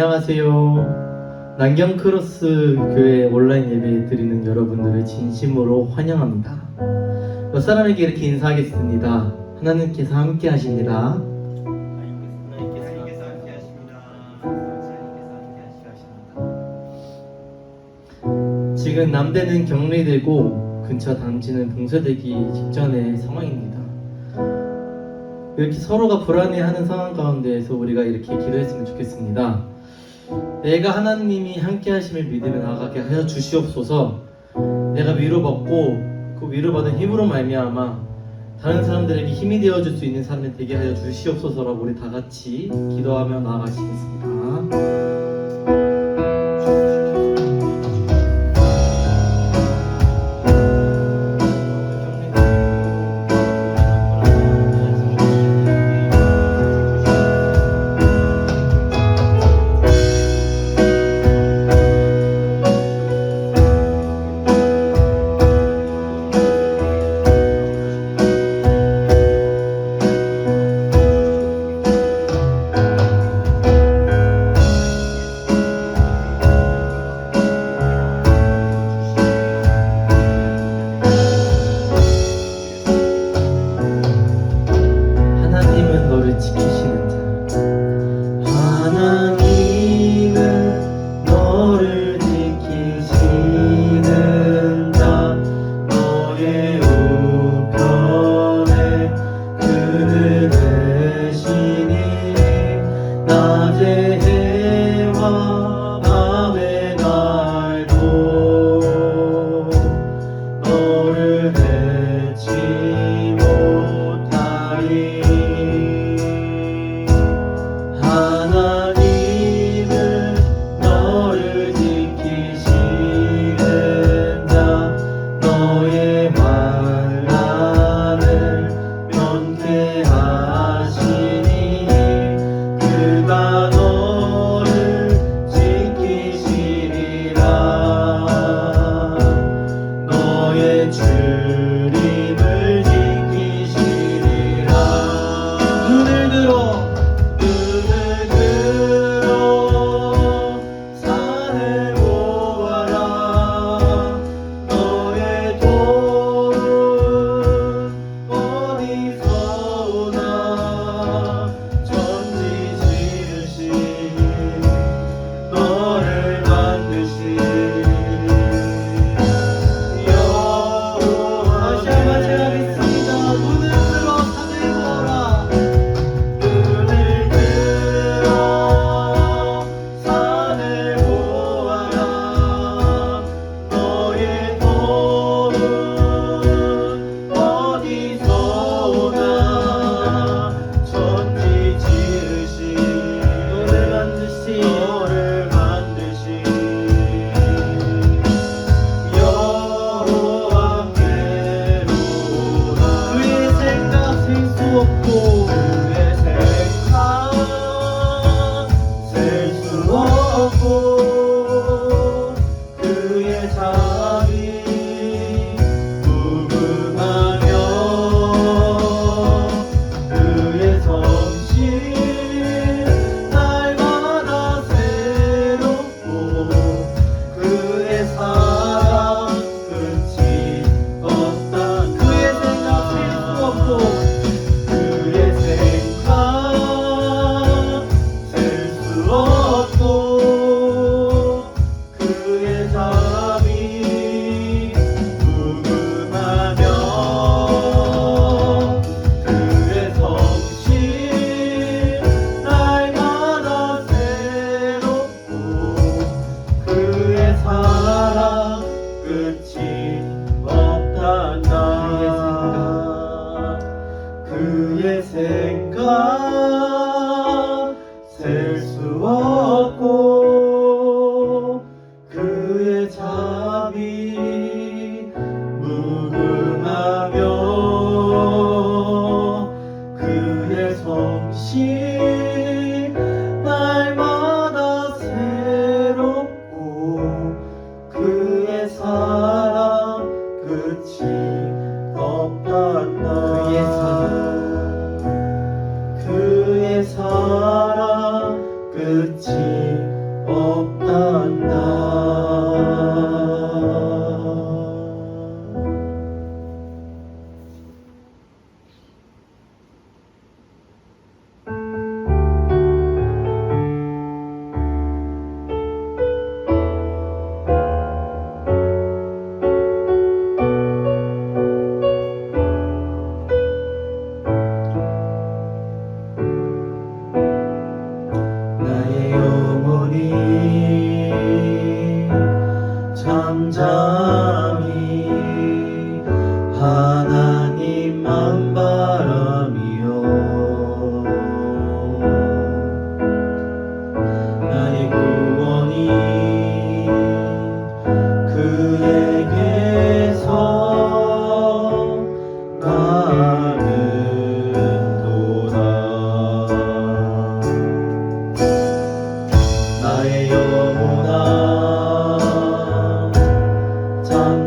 안녕하세요. 남경크로스 교회 온라인 예배 드리는 여러분들을 진심으로 환영합니다. 몇 사람에게 이렇게 인사하겠습니다. 하나님께서 함께 하십니다. 하나님께서 함께 하십니다. 하나님께서 함께 하십니다. 지금 남대는 격리되고 근처 단지는 봉쇄되기 직전의 상황입니다. 이렇게 서로가 불안해하는 상황 가운데에서 우리가 이렇게 기도했으면 좋겠습니다. 내가 하나님이 함께 하심을 믿으며 나아가게 하여 주시옵소서. 내가 위로받고 그 위로받은 힘으로 말미암아 다른 사람들에게 힘이 되어줄 수 있는 사람이 되게 하여 주시옵소서라고 우리 다 같이 기도하며 나아가시겠습니다.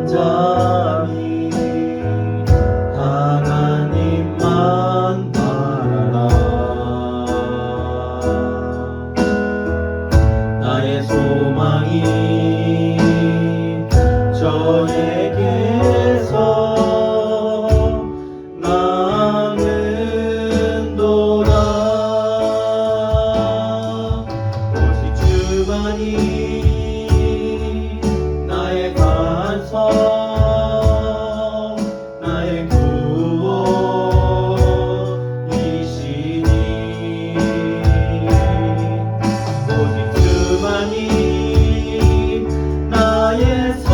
잠잠히 하나님만 바라라. 나의 소망이 저에게서 남는도다. 오직 주만이 나의 반석, 나의 구원이시니. 오직 주만이 나의 산성,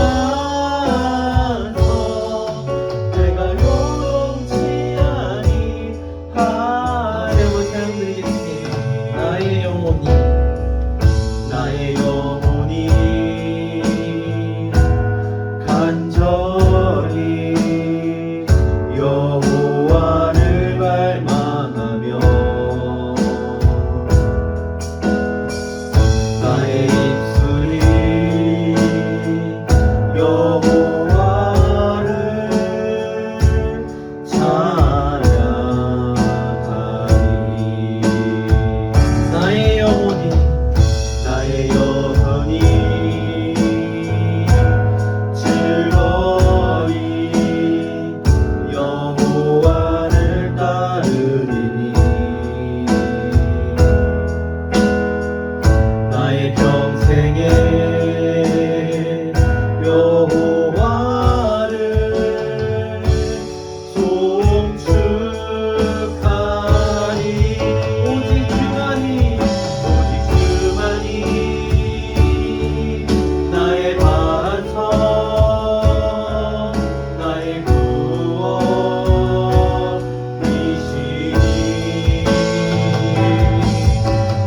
내가 요동치 아니하리. 한번 사용드리겠습니다. 나의 영혼이 나의 영혼이 간절히 여호와를 갈망하며 나의 입술이 여호와를 찬양하리. 나의 영혼이 나의 영혼이 즐거이 여호와를 따르리니. 나의 평생에 여호와를 송축하리. 오직 주만이 나의 반석, 나의 구원이시니.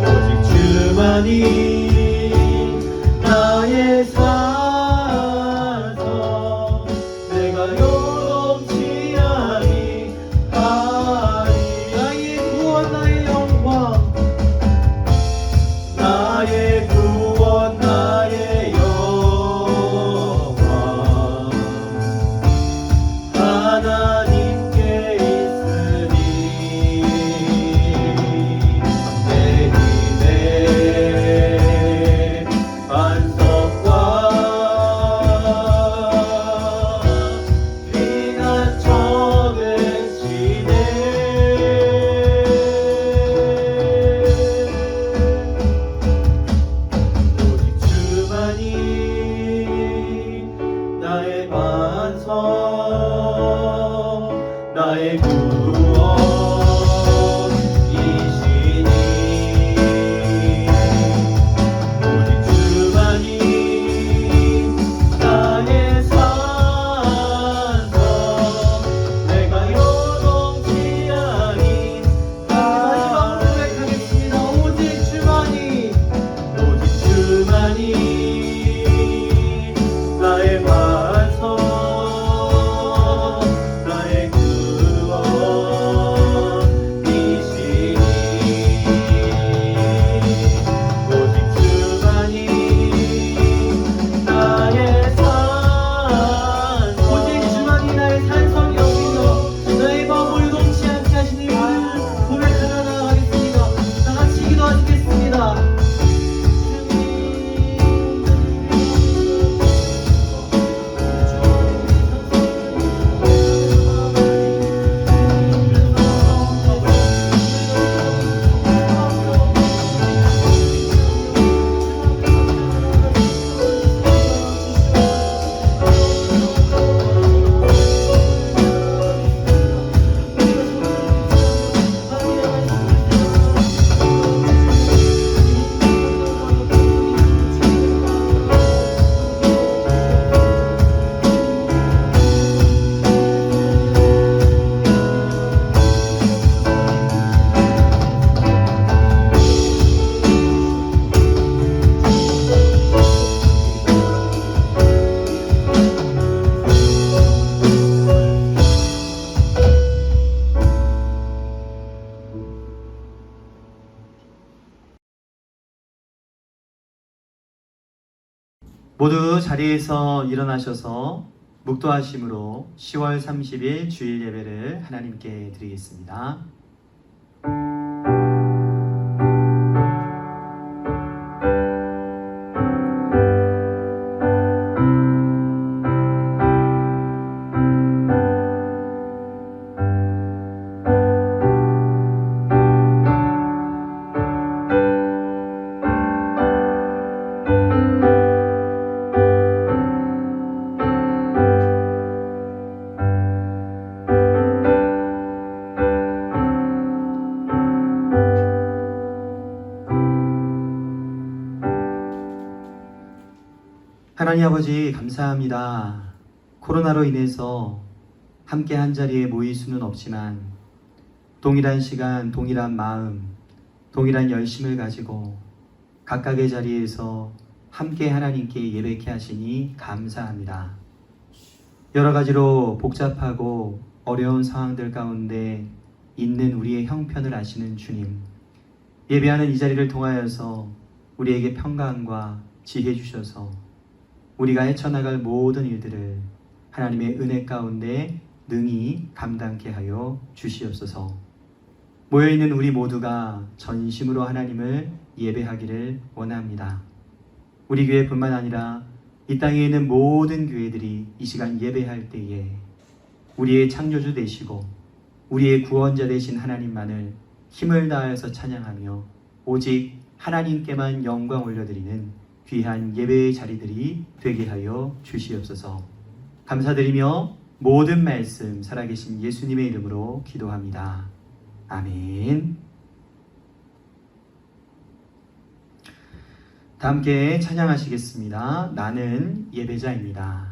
오직 주만이 나의 산성, 내가 요동치 아니하리. 나의 구원 나의 영광 나의 구원 나의 영광 하나님께 있으니. 내 힘의 반석과 피난처 되시네. 오직 주만이 나의 반석, 나의 구원이시니. 오직 주만이 나의 산성, 내가 요동치 마지막으로 고백하겠습니다. 오직 주만이 오직 주만이 나의 반석, 나의 구원이시니. 오직 주만이 나의 산성, 오직 주만이 나의 산성이 여기며 나의 마음을 동치 않게 하시니 고백하며 나아가겠습니다. 다 같이 기도하시겠습니다. 모두 자리에서 일어나셔서 묵도하심으로 10월 30일 주일 예배를 하나님께 드리겠습니다. 하나님 아버지 감사합니다. 코로나로 인해서 함께 한 자리에 모일 수는 없지만 동일한 시간, 동일한 마음, 동일한 열심을 가지고 각각의 자리에서 함께 하나님께 예배케 하시니 감사합니다. 여러 가지로 복잡하고 어려운 상황들 가운데 있는 우리의 형편을 아시는 주님, 예배하는 이 자리를 통하여서 우리에게 평강과 지혜 주셔서 우리가 헤쳐나갈 모든 일들을 하나님의 은혜 가운데 능히 감당케 하여 주시옵소서. 모여있는 우리 모두가 전심으로 하나님을 예배하기를 원합니다. 우리 교회뿐만 아니라 이 땅에 있는 모든 교회들이 이 시간 예배할 때에 우리의 창조주 되시고 우리의 구원자 되신 하나님만을 힘을 다하여서 찬양하며 오직 하나님께만 영광 올려드리는 귀한 예배의 자리들이 되게 하여 주시옵소서. 감사드리며 모든 말씀 살아계신 예수님의 이름으로 기도합니다. 아멘. 다 함께 찬양하시겠습니다. 나는 예배자입니다. 예배자입니다.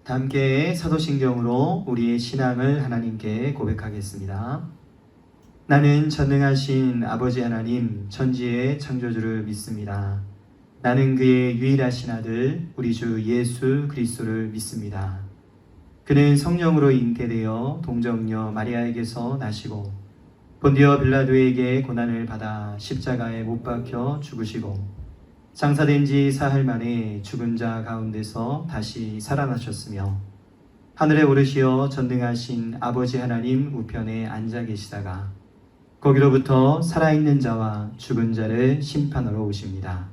다 함께 사도신경으로 우리의 신앙을 하나님께 고백하겠습니다. 나는 전능하신 아버지 하나님 천지의 창조주를 믿습니다. 나는 그의 유일하신 아들 우리 주 예수 그리스도를 믿습니다. 그는 성령으로 잉태되어 동정녀 마리아에게서 나시고 본디오 빌라도에게 고난을 받아 십자가에 못 박혀 죽으시고 장사된 지 사흘 만에 죽은 자 가운데서 다시 살아나셨으며 하늘에 오르시어 전능하신 아버지 하나님 우편에 앉아 계시다가 거기로부터 살아있는 자와 죽은 자를 심판하러 오십니다.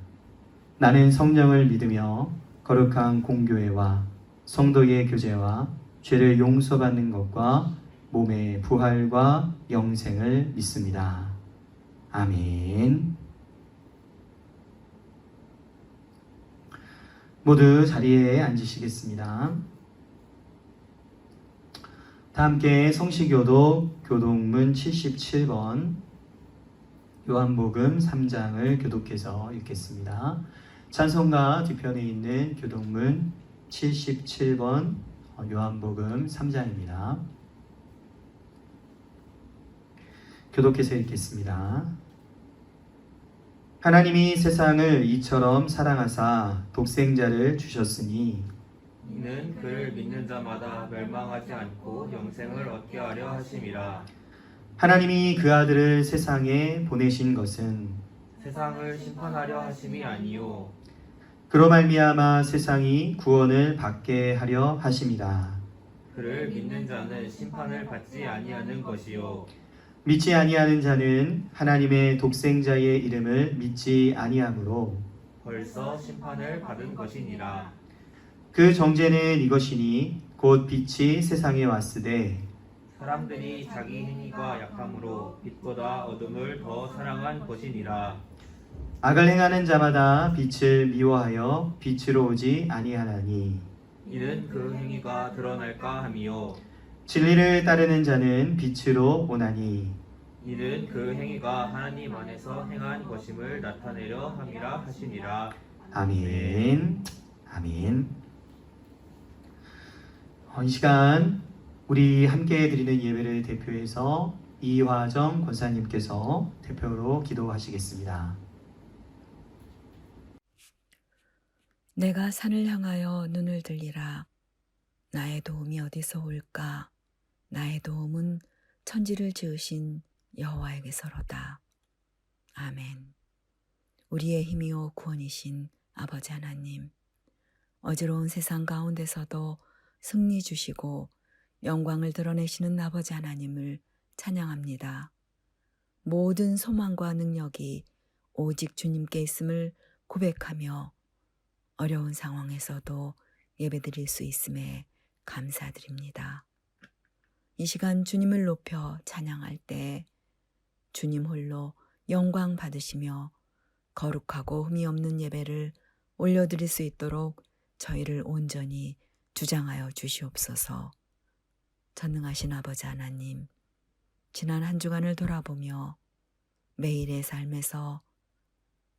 나는 성령을 믿으며 거룩한 공교회와 성도의 교제와 죄를 용서받는 것과 몸의 부활과 영생을 믿습니다. 아멘. 모두 자리에 앉으시겠습니다. 다 함께 성시교독 교독문 77번 요한복음 3장을 교독해서 읽겠습니다. 찬송가 뒤편에 있는 교독문 77번 요한복음 3장입니다. 교독해서 읽겠습니다. 하나님이 세상을 이처럼 사랑하사 독생자를 주셨으니 이는 그를 믿는 자마다 멸망하지 않고 영생을 얻게 하려 하심이라. 하나님이 그 아들을 세상에 보내신 것은 세상을 심판하려 하심이 아니요 그로 말미암아 세상이 구원을 받게 하려 하심이라. 그를 믿는 자는 심판을 받지 아니하는 것이요 믿지 아니하는 자는 하나님의 독생자의 이름을 믿지 아니하므로 벌써 심판을 받은 것이니라. 그 정죄는 이것이니 곧 빛이 세상에 왔으되 사람들이 자기 행위가 약함으로 빛보다 어둠을 더 사랑한 것이니라. 악을 행하는 자마다 빛을 미워하여 빛으로 오지 아니하나니 이는 그 행위가 드러날까 함이요 진리를 따르는 자는 빛으로 오나니 이는 그 행위가 하나님 안에서 행한 것임을 나타내려 함이라 하시니라. 아멘. 아멘. 이 시간 우리 함께 드리는 예배를 대표해서 이화정 권사님께서 대표로 기도하시겠습니다. 내가 산을 향하여 눈을 들리라. 나의 도움이 어디서 올까? 나의 도움은 천지를 지으신 여호와에게서로다. 아멘. 우리의 힘이요 구원이신 아버지 하나님, 어지러운 세상 가운데서도 승리 주시고 영광을 드러내시는 아버지 하나님을 찬양합니다. 모든 소망과 능력이 오직 주님께 있음을 고백하며 어려운 상황에서도 예배드릴 수 있음에 감사드립니다. 이 시간 주님을 높여 찬양할 때 주님 홀로 영광 받으시며 거룩하고 흠이 없는 예배를 올려드릴 수 있도록 저희를 온전히 주장하여 주시옵소서. 전능하신 아버지 하나님, 지난 한 주간을 돌아보며 매일의 삶에서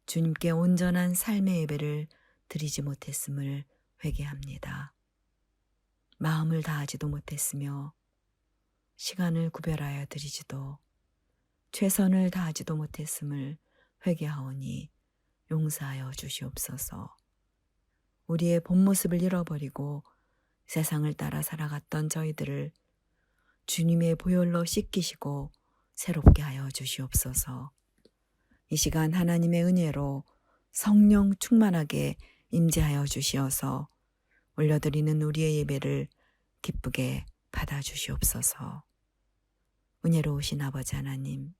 주님께 온전한 삶의 예배를 드리지 못했음을 회개합니다. 마음을 다하지도 못했으며 시간을 구별하여 드리지도 최선을 다하지도 못했음을 회개하오니 용서하여 주시옵소서. 우리의 본 모습을 잃어버리고 세상을 따라 살아갔던 저희들을 주님의 보혈로 씻기시고 새롭게 하여 주시옵소서. 이 시간 하나님의 은혜로 성령 충만하게 임재하여 주시어서 올려드리는 우리의 예배를 기쁘게 받아주시옵소서. 은혜로우신 아버지 하나님,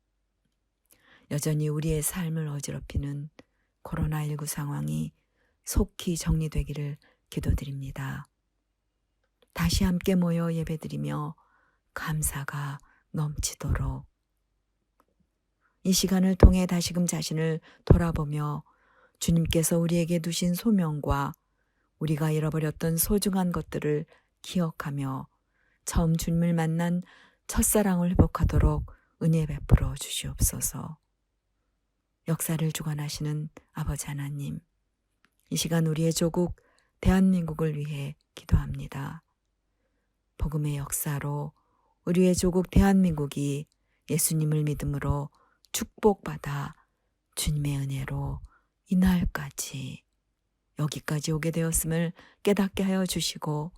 여전히 우리의 삶을 어지럽히는 코로나19 상황이 속히 정리되기를 기도드립니다. 다시 함께 모여 예배드리며 감사가 넘치도록 이 시간을 통해 다시금 자신을 돌아보며 주님께서 우리에게 두신 소명과 우리가 잃어버렸던 소중한 것들을 기억하며 처음 주님을 만난 첫사랑을 회복하도록 은혜 베풀어 주시옵소서. 역사를 주관하시는 아버지 하나님, 이 시간 우리의 조국 대한민국을 위해 기도합니다. 복음의 역사로 우리의 조국 대한민국이 예수님을 믿음으로 축복받아 주님의 은혜로 이날까지 여기까지 오게 되었음을 깨닫게 하여 주시고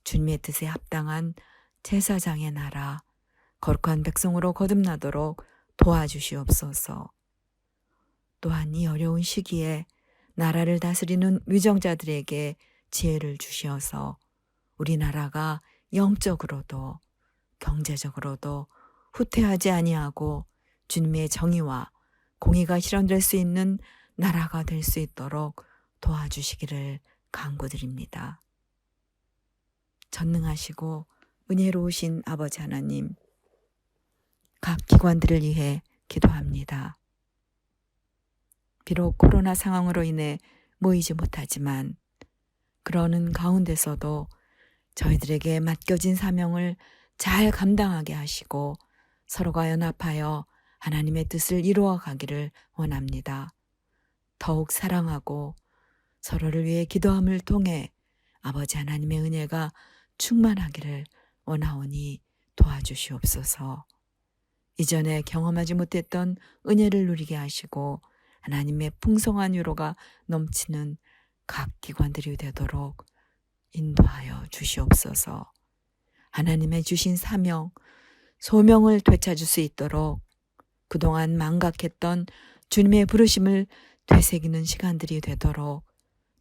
주님의 뜻에 합당한 제사장의 나라, 거룩한 백성으로 거듭나도록 도와주시옵소서. 또한 이 어려운 시기에 나라를 다스리는 위정자들에게 지혜를 주시어서 우리나라가 영적으로도 경제적으로도 후퇴하지 아니하고 주님의 정의와 공의가 실현될 수 있는 나라가 될 수 있도록 도와주시기를 간구드립니다. 전능하시고 은혜로우신 아버지 하나님, 각 기관들을 위해 기도합니다. 비록 코로나 상황으로 인해 모이지 못하지만 그러는 가운데서도 저희들에게 맡겨진 사명을 잘 감당하게 하시고 서로가 연합하여 하나님의 뜻을 이루어 가기를 원합니다. 더욱 사랑하고 서로를 위해 기도함을 통해 아버지 하나님의 은혜가 충만하기를 원하오니 도와주시옵소서. 이전에 경험하지 못했던 은혜를 누리게 하시고 하나님의 풍성한 위로가 넘치는 각 기관들이 되도록 인도하여 주시옵소서. 하나님의 주신 사명, 소명을 되찾을 수 있도록 그동안 망각했던 주님의 부르심을 되새기는 시간들이 되도록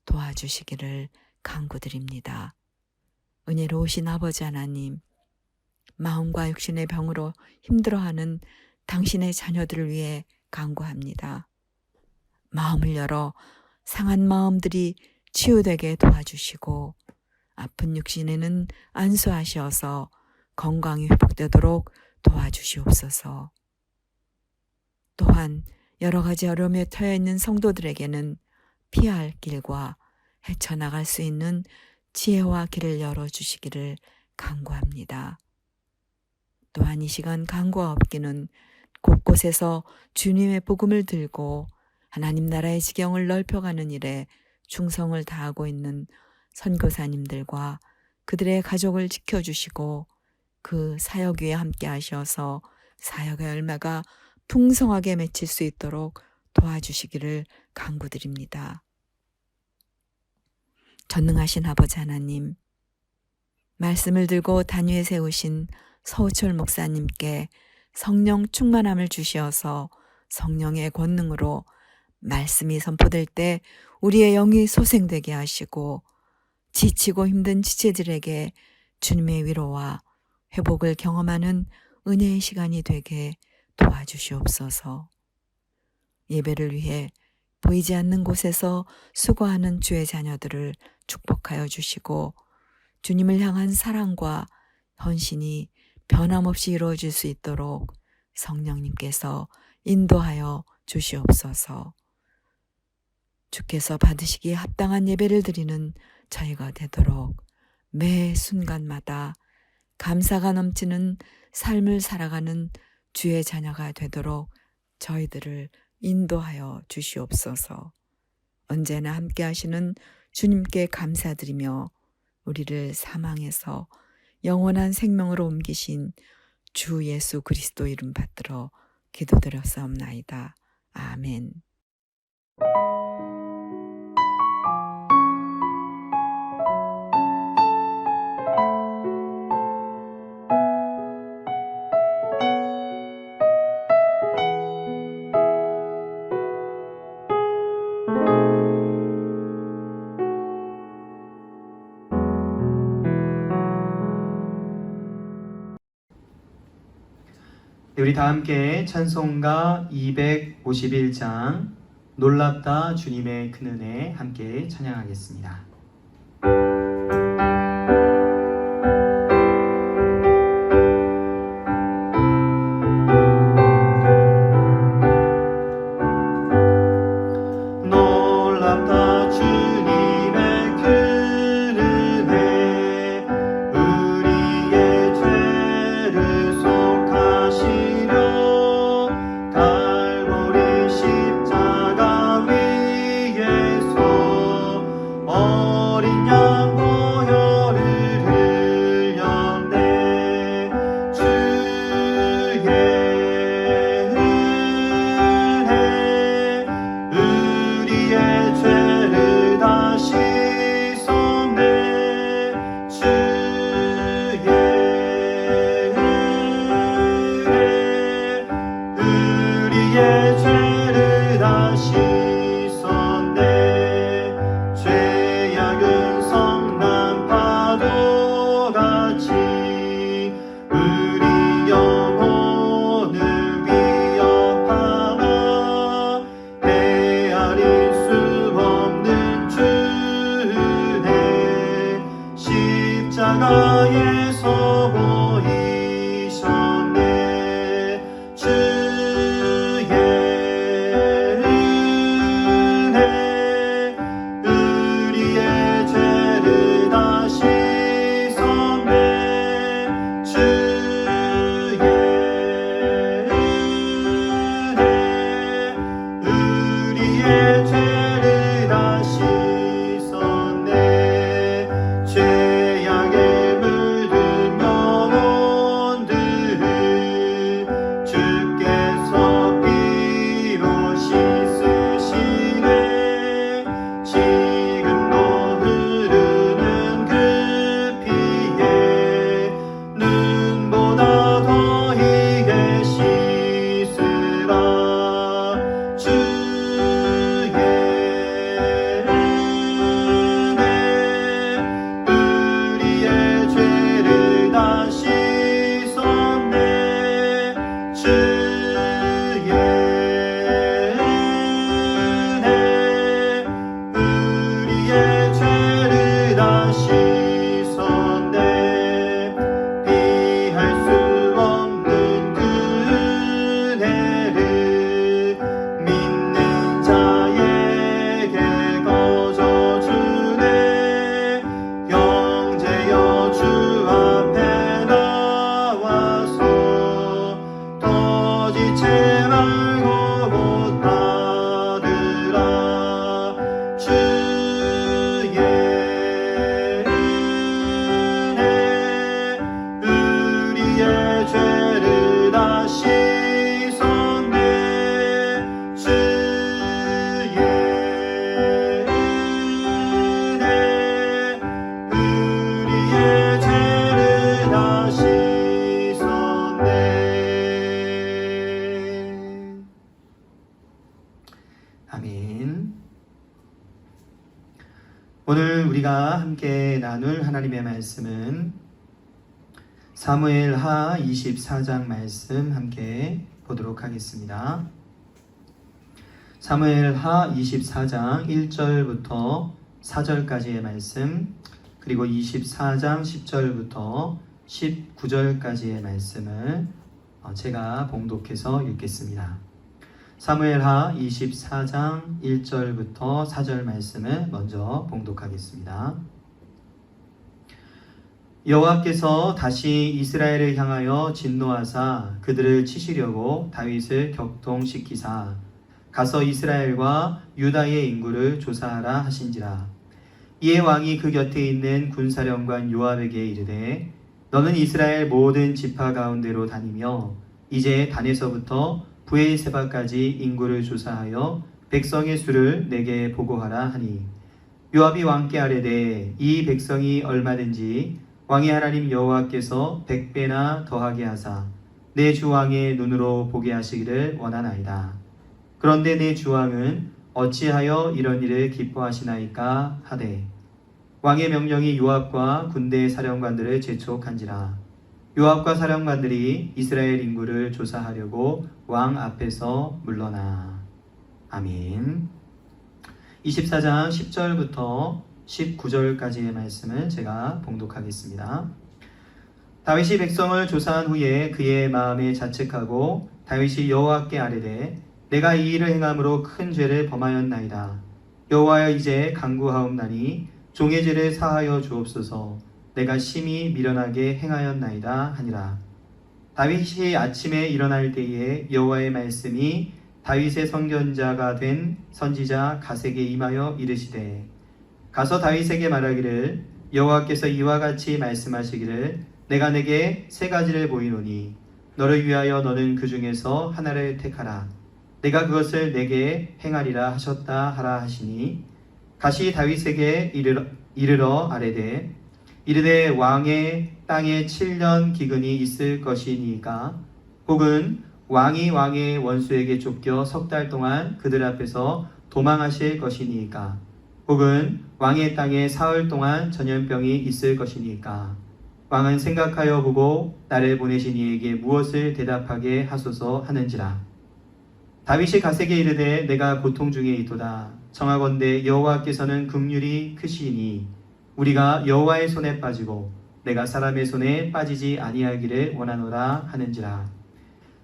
도와주시기를 간구드립니다. 은혜로우신 아버지 하나님, 마음과 육신의 병으로 힘들어하는 당신의 자녀들을 위해 간구합니다. 마음을 열어 상한 마음들이 치유되게 도와주시고 아픈 육신에는 안수하시어서 건강이 회복되도록 도와주시옵소서. 또한 여러 가지 어려움에 터여 있는 성도들에게는 피할 길과 헤쳐나갈 수 있는 지혜와 길을 열어주시기를 간구합니다. 또한 이 시간 간구가 없기는 곳곳에서 주님의 복음을 들고 하나님 나라의 지경을 넓혀가는 일에 충성을 다하고 있는 선교사님들과 그들의 가족을 지켜주시고 그 사역 위에 함께 하셔서 사역의 열매가 풍성하게 맺힐 수 있도록 도와주시기를 간구드립니다. 전능하신 아버지 하나님, 말씀을 들고 단위에 세우신 서우철 목사님께 성령 충만함을 주시어서 성령의 권능으로 말씀이 선포될 때 우리의 영이 소생되게 하시고 지치고 힘든 지체들에게 주님의 위로와 회복을 경험하는 은혜의 시간이 되게 도와주시옵소서. 예배를 위해 보이지 않는 곳에서 수고하는 주의 자녀들을 축복하여 주시고 주님을 향한 사랑과 헌신이 변함없이 이루어질 수 있도록 성령님께서 인도하여 주시옵소서. 주께서 받으시기에 합당한 예배를 드리는 저희가 되도록 매 순간마다 감사가 넘치는 삶을 살아가는 주의 자녀가 되도록 저희들을 인도하여 주시옵소서. 언제나 함께 하시는 주님께 감사드리며 우리를 사망에서 영원한 생명으로 옮기신 주 예수 그리스도 이름 받들어 기도드렸사옵나이다. 아멘. 네, 우리 다 함께 찬송가 251장 놀랍다 주님의 큰 은혜 함께 찬양하겠습니다. 놀랍다 주님의 큰 은혜 우리의 죄를 속하시려 갈보리 십자가 위에서 어린 양 오늘 우리가 함께 나눌 하나님의 말씀은 사무엘하 24장 말씀 함께 보도록 하겠습니다. 사무엘하 24장 1절부터 4절까지의 말씀, 그리고 24장 10절부터 19절까지의 말씀을 제가 봉독해서 읽겠습니다. 사무엘하 24장 1절부터 4절 말씀을 먼저 봉독하겠습니다. 여호와께서 다시 이스라엘을 향하여 진노하사 그들을 치시려고 다윗을 격동시키사 가서 이스라엘과 유다의 인구를 조사하라 하신지라. 이에 왕이 그 곁에 있는 군사령관 요압에게 이르되 너는 이스라엘 모든 지파 가운데로 다니며 이제 단에서부터 브엘세바까지 인구를 조사하여 백성의 수를 내게 보고하라 하니 요압이 왕께 아뢰되 이 백성이 얼마든지 왕의 하나님 여호와께서 100배나 더하게 하사 내 주 왕의 눈으로 보게 하시기를 원하나이다. 그런데 내 주 왕은 어찌하여 이런 일을 기뻐하시나이까 하되 왕의 명령이 요압과 군대 사령관들을 재촉한지라. 요압과 사령관들이 이스라엘 인구를 조사하려고 왕 앞에서 물러나. 아멘. 24장 10절부터 19절까지의 말씀을 제가 봉독하겠습니다. 다윗이 백성을 조사한 후에 그의 마음에 자책하고 다윗이 여호와께 아뢰되 내가 이 일을 행함으로 큰 죄를 범하였나이다. 여호와여 이제 간구하옵나니 종의 죄를 사하여 주옵소서. 내가 심히 미련하게 행하였나이다 하니라. 다윗이 아침에 일어날 때에 여호와의 말씀이 다윗의 선견자가 된 선지자 갓에게 임하여 이르시되 가서 다윗에게 말하기를 여호와께서 이와 같이 말씀하시기를 내가 내게 세 가지를 보이노니 너를 위하여 너는 그 중에서 하나를 택하라. 내가 그것을 내게 행하리라 하셨다 하라 하시니 갓이 다윗에게 이르러 아뢰되 이르되 왕의 땅에 7년 기근이 있을 것이니까 혹은 왕이 왕의 원수에게 쫓겨 3달 동안 그들 앞에서 도망하실 것이니까 혹은 왕의 땅에 사흘 동안 전염병이 있을 것이니까 왕은 생각하여 보고 나를 보내신 이에게 무엇을 대답하게 하소서 하는지라. 다윗이 갓에게 이르되 내가 고통 중에 있도다. 청하건대 여호와께서는 긍휼이 크시니 우리가 여호와의 손에 빠지고 내가 사람의 손에 빠지지 아니하기를 원하노라 하는지라.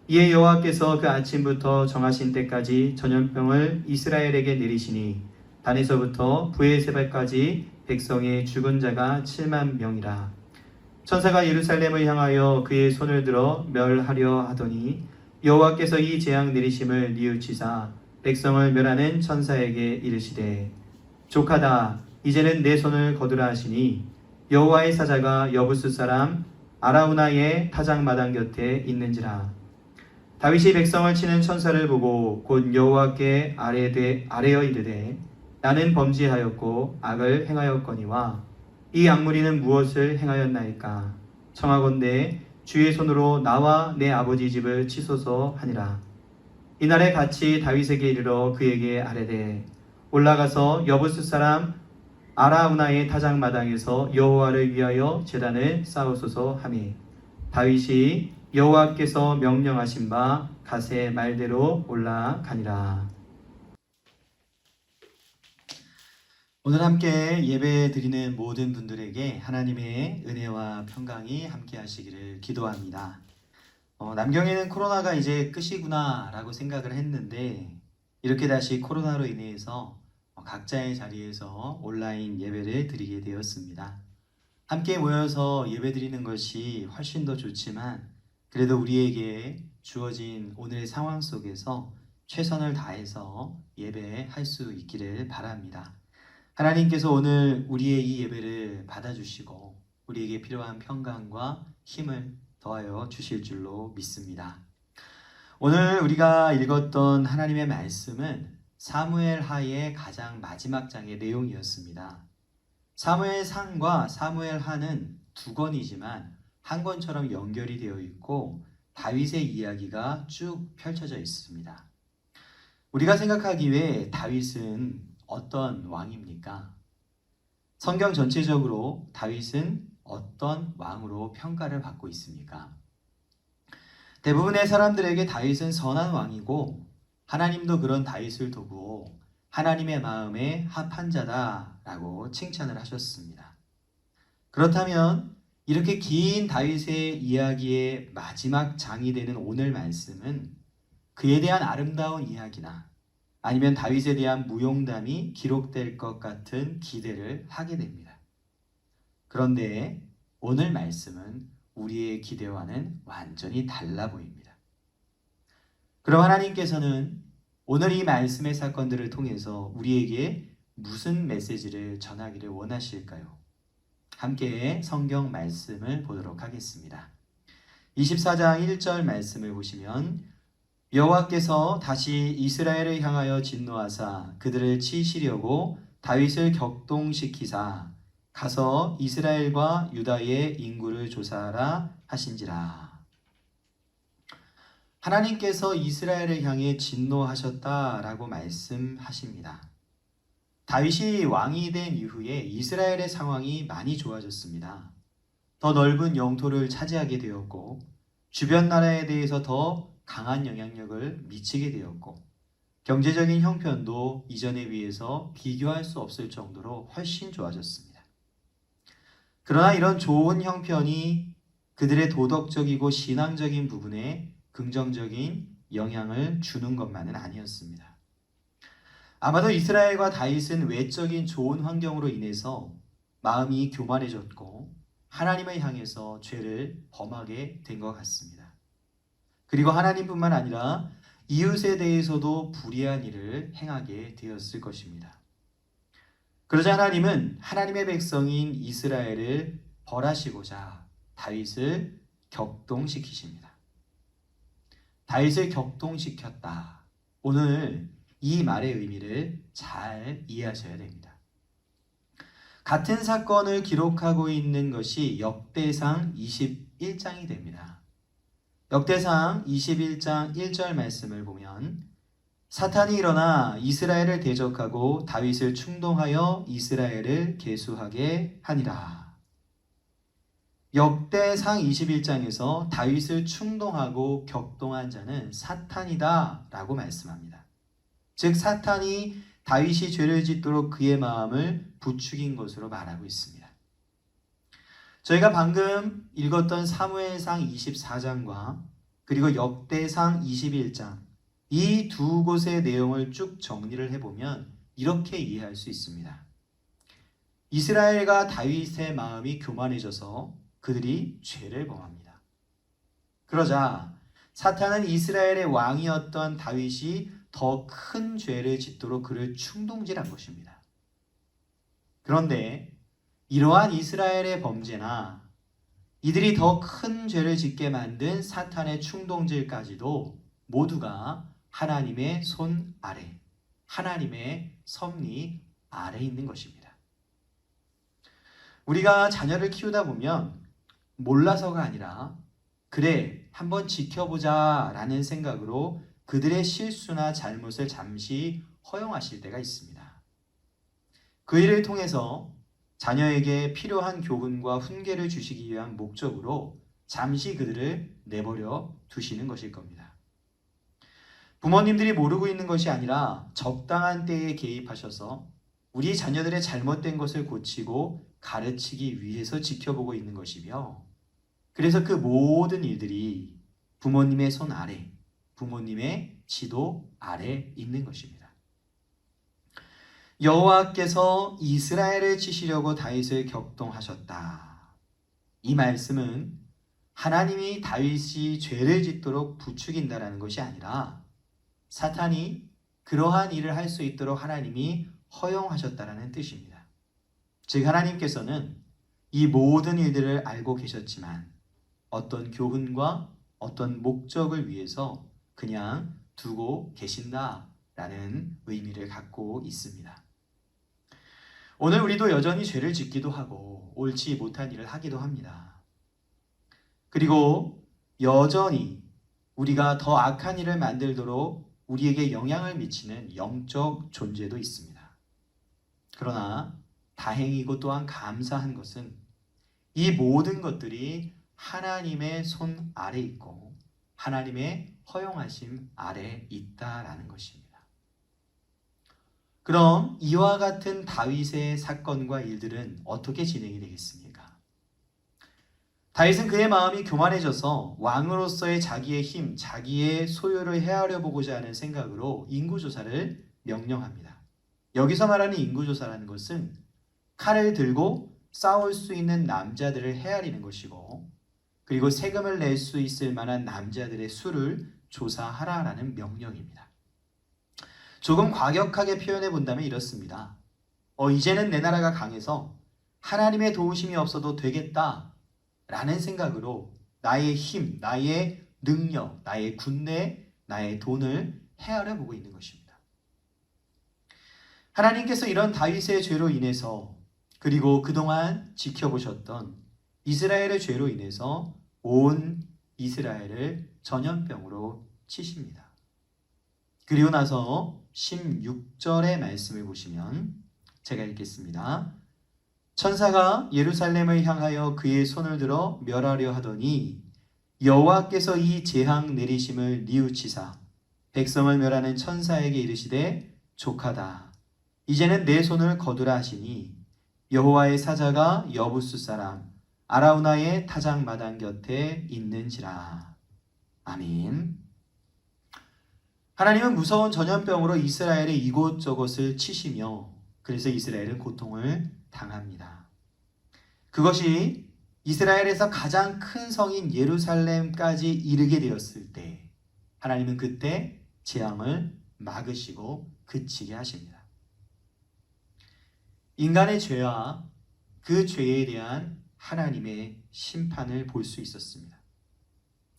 이에 여호와께서 그 아침부터 정하신 때까지 전염병을 이스라엘에게 내리시니 단에서부터 브엘세바까지 백성의 죽은 자가 7만 명이라. 천사가 예루살렘을 향하여 그의 손을 들어 멸하려 하더니 여호와께서 이 재앙 내리심을 뉘우치사 백성을 멸하는 천사에게 이르시되 족하다. 이제는 내 손을 거두라 하시니 여호와의 사자가 여부스 사람 아라우나의 타작마당 곁에 있는지라. 다윗이 백성을 치는 천사를 보고 곧 여호와께 아뢰어 이르되 나는 범죄하였고 악을 행하였거니와 이 악무리는 무엇을 행하였나이까. 청하건대 주의 손으로 나와 내 아버지 집을 치소서 하니라. 이날에 같이 다윗에게 이르러 그에게 아뢰되 올라가서 여부스 사람 아라우나의 타작마당에서 여호와를 위하여 제단을 쌓으소서 하매 다윗이 여호와께서 명령하신 바 갓의 말대로 올라가니라. 오늘 함께 예배 드리는 모든 분들에게 하나님의 은혜와 평강이 함께 하시기를 기도합니다. 남경에는 코로나가 이제 끝이구나 라고 생각을 했는데 이렇게 다시 코로나로 인해서 각자의 자리에서 온라인 예배를 드리게 되었습니다. 함께 모여서 예배 드리는 것이 훨씬 더 좋지만 그래도 우리에게 주어진 오늘의 상황 속에서 최선을 다해서 예배할 수 있기를 바랍니다. 하나님께서 오늘 우리의 이 예배를 받아주시고 우리에게 필요한 평강과 힘을 더하여 주실 줄로 믿습니다. 오늘 우리가 읽었던 하나님의 말씀은 사무엘하의 가장 마지막 장의 내용이었습니다. 사무엘상과 사무엘하는 두 권이지만 한 권처럼 연결이 되어 있고 다윗의 이야기가 쭉 펼쳐져 있습니다. 우리가 생각하기에 다윗은 어떤 왕입니까? 성경 전체적으로 다윗은 어떤 왕으로 평가를 받고 있습니까? 대부분의 사람들에게 다윗은 선한 왕이고 하나님도 그런 다윗을 두고 하나님의 마음에 합한 자다라고 칭찬을 하셨습니다. 그렇다면 이렇게 긴 다윗의 이야기의 마지막 장이 되는 오늘 말씀은 그에 대한 아름다운 이야기나 아니면 다윗에 대한 무용담이 기록될 것 같은 기대를 하게 됩니다. 그런데 오늘 말씀은 우리의 기대와는 완전히 달라 보입니다. 그럼 하나님께서는 오늘 이 말씀의 사건들을 통해서 우리에게 무슨 메시지를 전하기를 원하실까요? 함께 성경 말씀을 보도록 하겠습니다. 24장 1절 말씀을 보시면 여호와께서 다시 이스라엘을 향하여 진노하사 그들을 치시려고 다윗을 격동시키사 가서 이스라엘과 유다의 인구를 조사하라 하신지라. 하나님께서 이스라엘을 향해 진노하셨다라고 말씀하십니다. 다윗이 왕이 된 이후에 이스라엘의 상황이 많이 좋아졌습니다. 더 넓은 영토를 차지하게 되었고 주변 나라에 대해서 더 강한 영향력을 미치게 되었고 경제적인 형편도 이전에 비해서 비교할 수 없을 정도로 훨씬 좋아졌습니다. 그러나 이런 좋은 형편이 그들의 도덕적이고 신앙적인 부분에 긍정적인 영향을 주는 것만은 아니었습니다. 아마도 이스라엘과 다윗은 외적인 좋은 환경으로 인해서 마음이 교만해졌고 하나님을 향해서 죄를 범하게 된 것 같습니다. 그리고 하나님뿐만 아니라 이웃에 대해서도 불의한 일을 행하게 되었을 것입니다. 그러자 하나님은 하나님의 백성인 이스라엘을 벌하시고자 다윗을 격동시키십니다. 다윗을 격동시켰다. 오늘 이 말의 의미를 잘 이해하셔야 됩니다. 같은 사건을 기록하고 있는 것이 역대상 21장이 됩니다. 역대상 21장 1절 말씀을 보면 사탄이 일어나 이스라엘을 대적하고 다윗을 충동하여 이스라엘을 계수하게 하니라. 역대상 21장에서 다윗을 충동하고 격동한 자는 사탄이다 라고 말씀합니다. 즉 사탄이 다윗이 죄를 짓도록 그의 마음을 부추긴 것으로 말하고 있습니다. 저희가 방금 읽었던 사무엘상 24장과 그리고 역대상 21장 이 두 곳의 내용을 쭉 정리를 해보면 이렇게 이해할 수 있습니다. 이스라엘과 다윗의 마음이 교만해져서 그들이 죄를 범합니다. 그러자 사탄은 이스라엘의 왕이었던 다윗이 더 큰 죄를 짓도록 그를 충동질한 것입니다. 그런데 이러한 이스라엘의 범죄나 이들이 더 큰 죄를 짓게 만든 사탄의 충동질까지도 모두가 하나님의 손 아래, 하나님의 섭리 아래 있는 것입니다. 우리가 자녀를 키우다 보면 몰라서가 아니라 그래 한번 지켜보자 라는 생각으로 그들의 실수나 잘못을 잠시 허용하실 때가 있습니다. 그 일을 통해서 자녀에게 필요한 교훈과 훈계를 주시기 위한 목적으로 잠시 그들을 내버려 두시는 것일 겁니다. 부모님들이 모르고 있는 것이 아니라 적당한 때에 개입하셔서 우리 자녀들의 잘못된 것을 고치고 가르치기 위해서 지켜보고 있는 것이며 그래서 그 모든 일들이 부모님의 손 아래, 부모님의 지도 아래 있는 것입니다. 여호와께서 이스라엘을 치시려고 다윗을 격동하셨다. 이 말씀은 하나님이 다윗이 죄를 짓도록 부추긴다라는 것이 아니라 사탄이 그러한 일을 할 수 있도록 하나님이 허용하셨다라는 뜻입니다. 즉 하나님께서는 이 모든 일들을 알고 계셨지만 어떤 교훈과 어떤 목적을 위해서 그냥 두고 계신다라는 의미를 갖고 있습니다. 오늘 우리도 여전히 죄를 짓기도 하고 옳지 못한 일을 하기도 합니다. 그리고 여전히 우리가 더 악한 일을 만들도록 우리에게 영향을 미치는 영적 존재도 있습니다. 그러나 다행이고 또한 감사한 것은 이 모든 것들이 하나님의 손 아래 있고 하나님의 허용하심 아래 있다라는 것입니다. 그럼 이와 같은 다윗의 사건과 일들은 어떻게 진행이 되겠습니까? 다윗은 그의 마음이 교만해져서 왕으로서의 자기의 힘, 자기의 소유를 헤아려 보고자 하는 생각으로 인구조사를 명령합니다. 여기서 말하는 인구조사라는 것은 칼을 들고 싸울 수 있는 남자들을 헤아리는 것이고, 그리고 세금을 낼 수 있을 만한 남자들의 수를 조사하라라는 명령입니다. 조금 과격하게 표현해 본다면 이렇습니다. 이제는 내 나라가 강해서 하나님의 도우심이 없어도 되겠다 라는 생각으로 나의 힘, 나의 능력, 나의 군대, 나의 돈을 헤아려 보고 있는 것입니다. 하나님께서 이런 다윗의 죄로 인해서, 그리고 그동안 지켜보셨던 이스라엘의 죄로 인해서 온 이스라엘을 전염병으로 치십니다. 그리고 나서 16절의 말씀을 보시면 제가 읽겠습니다. 천사가 예루살렘을 향하여 그의 손을 들어 멸하려 하더니 여호와께서 이 재앙 내리심을 뉘우치사 백성을 멸하는 천사에게 이르시되 족하다. 이제는 내 손을 거두라 하시니 여호와의 사자가 여부스 사람 아라우나의 타작 마당 곁에 있는지라. 아멘. 하나님은 무서운 전염병으로 이스라엘의 이곳저곳을 치시며 그래서 이스라엘은 고통을 당합니다. 그것이 이스라엘에서 가장 큰 성인 예루살렘까지 이르게 되었을 때 하나님은 그때 재앙을 막으시고 그치게 하십니다. 인간의 죄와 그 죄에 대한 하나님의 심판을 볼 수 있었습니다.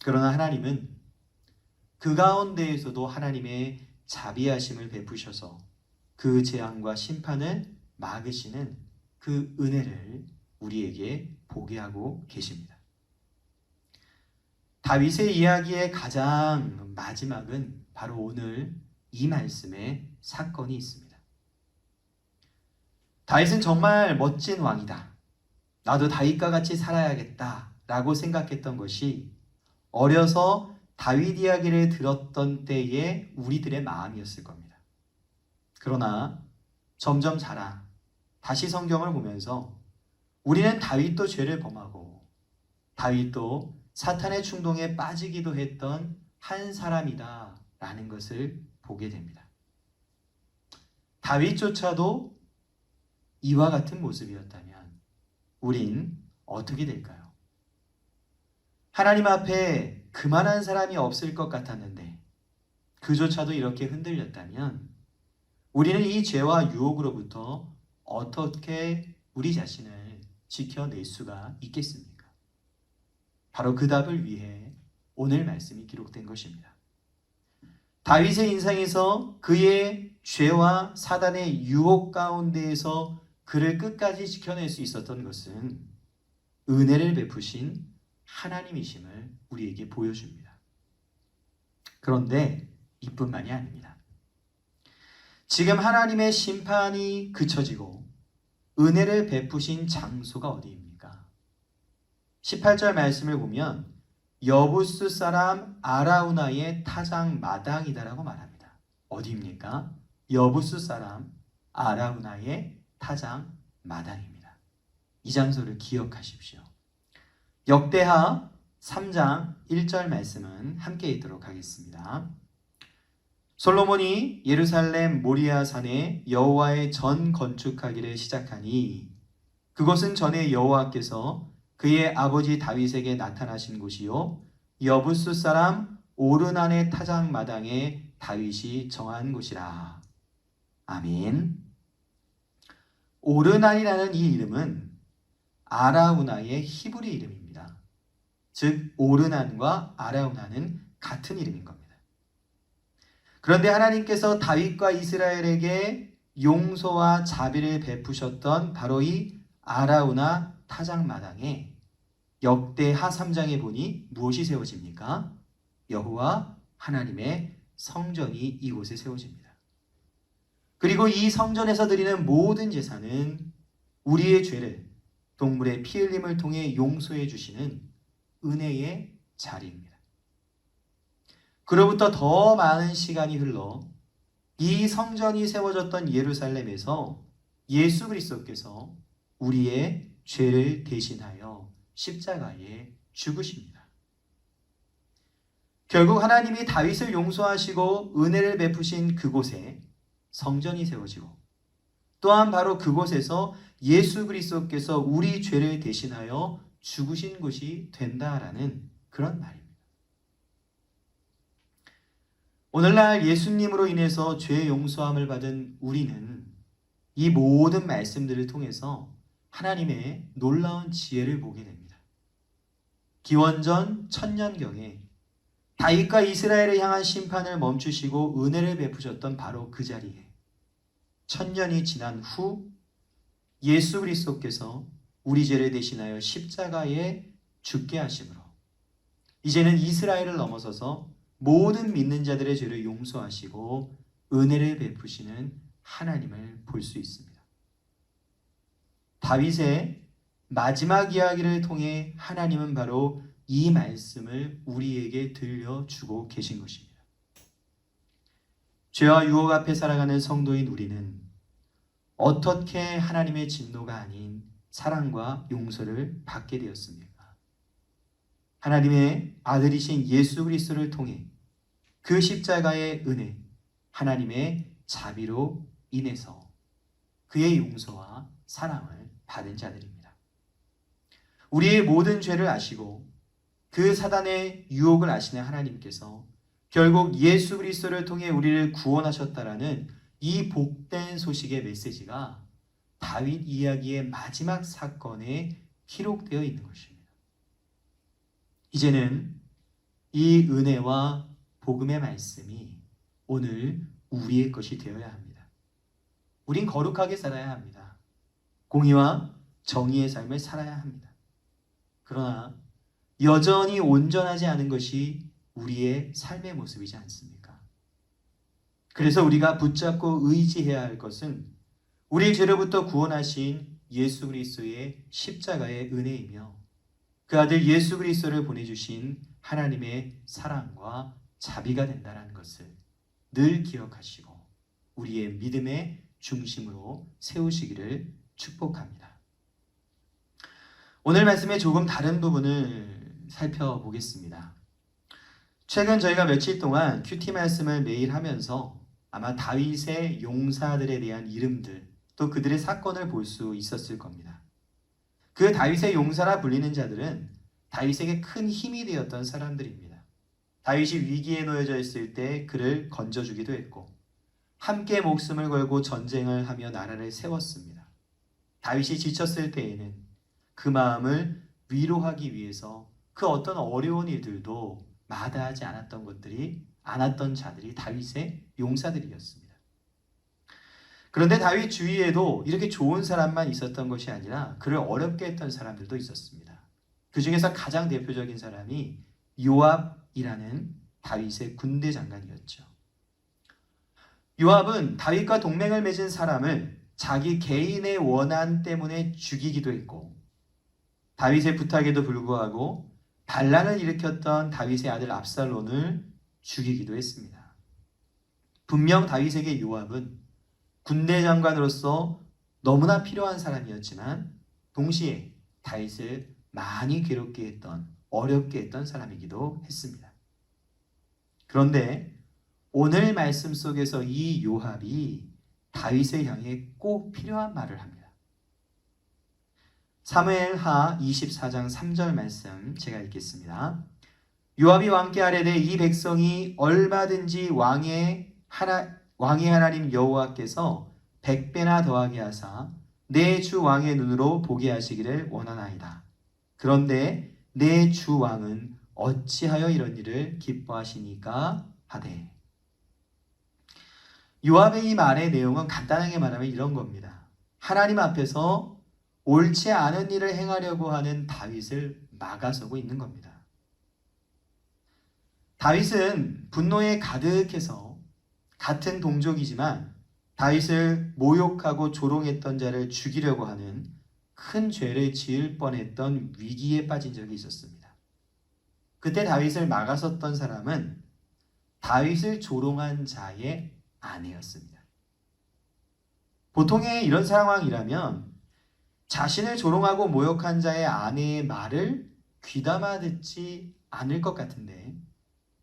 그러나 하나님은 그 가운데에서도 하나님의 자비하심을 베푸셔서 그 재앙과 심판을 막으시는 그 은혜를 우리에게 보게 하고 계십니다. 다윗의 이야기의 가장 마지막은 바로 오늘 이 말씀에 사건이 있습니다. 다윗은 정말 멋진 왕이다. 나도 다윗과 같이 살아야겠다 라고 생각했던 것이 어려서 다윗 이야기를 들었던 때의 우리들의 마음이었을 겁니다. 그러나 점점 자라 다시 성경을 보면서 우리는 다윗도 죄를 범하고 다윗도 사탄의 충동에 빠지기도 했던 한 사람이다 라는 것을 보게 됩니다. 다윗조차도 이와 같은 모습이었다면 우린 어떻게 될까요? 하나님 앞에 그만한 사람이 없을 것 같았는데 그조차도 이렇게 흔들렸다면 우리는 이 죄와 유혹으로부터 어떻게 우리 자신을 지켜낼 수가 있겠습니까? 바로 그 답을 위해 오늘 말씀이 기록된 것입니다. 다윗의 인생에서 그의 죄와 사단의 유혹 가운데에서 그를 끝까지 지켜낼 수 있었던 것은 은혜를 베푸신 하나님이심을 우리에게 보여줍니다. 그런데 이뿐만이 아닙니다. 지금 하나님의 심판이 그쳐지고 은혜를 베푸신 장소가 어디입니까? 18절 말씀을 보면 여부스 사람 아라우나의 타작 마당이다라고 말합니다. 어디입니까? 여부스 사람 아라우나의 타작 마당입니다. 이 장소를 기억하십시오. 역대하 3장 1절 말씀은 함께 읽도록 하겠습니다. 솔로몬이 예루살렘 모리아 산에 여호와의 전 건축하기를 시작하니 그곳은 전에 여호와께서 그의 아버지 다윗에게 나타나신 곳이요 여부스 사람 오르난의 타작 마당에 다윗이 정한 곳이라. 아멘. 오르난이라는 이 이름은 아라우나의 히브리 이름입니다. 즉 오르난과 아라우나는 같은 이름인 겁니다. 그런데 하나님께서 다윗과 이스라엘에게 용서와 자비를 베푸셨던 바로 이 아라우나 타작 마당에 역대하 3장에 보니 무엇이 세워집니까? 여호와 하나님의 성전이 이곳에 세워집니다. 그리고 이 성전에서 드리는 모든 제사는 우리의 죄를 동물의 피 흘림을 통해 용서해 주시는 은혜의 자리입니다. 그로부터 더 많은 시간이 흘러 이 성전이 세워졌던 예루살렘에서 예수 그리스도께서 우리의 죄를 대신하여 십자가에 죽으십니다. 결국 하나님이 다윗을 용서하시고 은혜를 베푸신 그곳에 성전이 세워지고 또한 바로 그곳에서 예수 그리스도께서 우리 죄를 대신하여 죽으신 곳이 된다라는 그런 말입니다. 오늘날 예수님으로 인해서 죄 용서함을 받은 우리는 이 모든 말씀들을 통해서 하나님의 놀라운 지혜를 보게 됩니다. 기원전 1000년경에 다윗과 이스라엘을 향한 심판을 멈추시고 은혜를 베푸셨던 바로 그 자리에 1000년이 지난 후 예수 그리스도께서 우리 죄를 대신하여 십자가에 죽게 하심으로 이제는 이스라엘을 넘어서서 모든 믿는 자들의 죄를 용서하시고 은혜를 베푸시는 하나님을 볼 수 있습니다. 다윗의 마지막 이야기를 통해 하나님은 바로 이 말씀을 우리에게 들려주고 계신 것입니다. 죄와 유혹 앞에 살아가는 성도인 우리는 어떻게 하나님의 진노가 아닌 사랑과 용서를 받게 되었습니까? 하나님의 아들이신 예수 그리스도를 통해 그 십자가의 은혜, 하나님의 자비로 인해서 그의 용서와 사랑을 받은 자들입니다. 우리의 모든 죄를 아시고 그 사단의 유혹을 아시는 하나님께서 결국 예수 그리스도를 통해 우리를 구원하셨다라는 이 복된 소식의 메시지가 다윗 이야기의 마지막 사건에 기록되어 있는 것입니다. 이제는 이 은혜와 복음의 말씀이 오늘 우리의 것이 되어야 합니다. 우린 거룩하게 살아야 합니다. 공의와 정의의 삶을 살아야 합니다. 그러나 여전히 온전하지 않은 것이 우리의 삶의 모습이지 않습니까? 그래서 우리가 붙잡고 의지해야 할 것은 우리 죄로부터 구원하신 예수 그리스도의 십자가의 은혜이며 그 아들 예수 그리스도를 보내주신 하나님의 사랑과 자비가 된다는 것을 늘 기억하시고 우리의 믿음의 중심으로 세우시기를 축복합니다. 오늘 말씀의 조금 다른 부분을 살펴보겠습니다. 최근 저희가 며칠 동안 큐티 말씀을 매일 하면서 아마 다윗의 용사들에 대한 이름들 또 그들의 사건을 볼 수 있었을 겁니다. 그 다윗의 용사라 불리는 자들은 다윗에게 큰 힘이 되었던 사람들입니다. 다윗이 위기에 놓여져 있을 때 그를 건져주기도 했고 함께 목숨을 걸고 전쟁을 하며 나라를 세웠습니다. 다윗이 지쳤을 때에는 그 마음을 위로하기 위해서 그 어떤 어려운 일들도 마다하지 않았던 자들이 다윗의 용사들이었습니다. 그런데 다윗 주위에도 이렇게 좋은 사람만 있었던 것이 아니라 그를 어렵게 했던 사람들도 있었습니다. 그 중에서 가장 대표적인 사람이 요압이라는 다윗의 군대 장관이었죠. 요압은 다윗과 동맹을 맺은 사람을 자기 개인의 원한 때문에 죽이기도 했고 다윗의 부탁에도 불구하고 반란을 일으켰던 다윗의 아들 압살롬을 죽이기도 했습니다. 분명 다윗에게 요압은 군대 장관으로서 너무나 필요한 사람이었지만 동시에 다윗을 많이 괴롭게 했던 어렵게 했던 사람이기도 했습니다. 그런데 오늘 말씀 속에서 이 요압이 다윗을 향해 꼭 필요한 말을 합니다. 사무엘하 24장 3절 말씀 제가 읽겠습니다. 요압이 왕께 아뢰되 이 백성이 얼마든지 왕의 하나님 여호와께서 100배나 더하게 하사 내 주 왕의 눈으로 보게 하시기를 원하나이다. 그런데 내 주 왕은 어찌하여 이런 일을 기뻐하시니까 하되. 요압의 이 말의 내용은 간단하게 말하면 이런 겁니다. 하나님 앞에서 옳지 않은 일을 행하려고 하는 다윗을 막아서고 있는 겁니다. 다윗은 분노에 가득해서 같은 동족이지만 다윗을 모욕하고 조롱했던 자를 죽이려고 하는 큰 죄를 지을 뻔했던 위기에 빠진 적이 있었습니다. 그때 다윗을 막아섰던 사람은 다윗을 조롱한 자의 아내였습니다. 보통의 이런 상황이라면 자신을 조롱하고 모욕한 자의 아내의 말을 귀담아 듣지 않을 것 같은데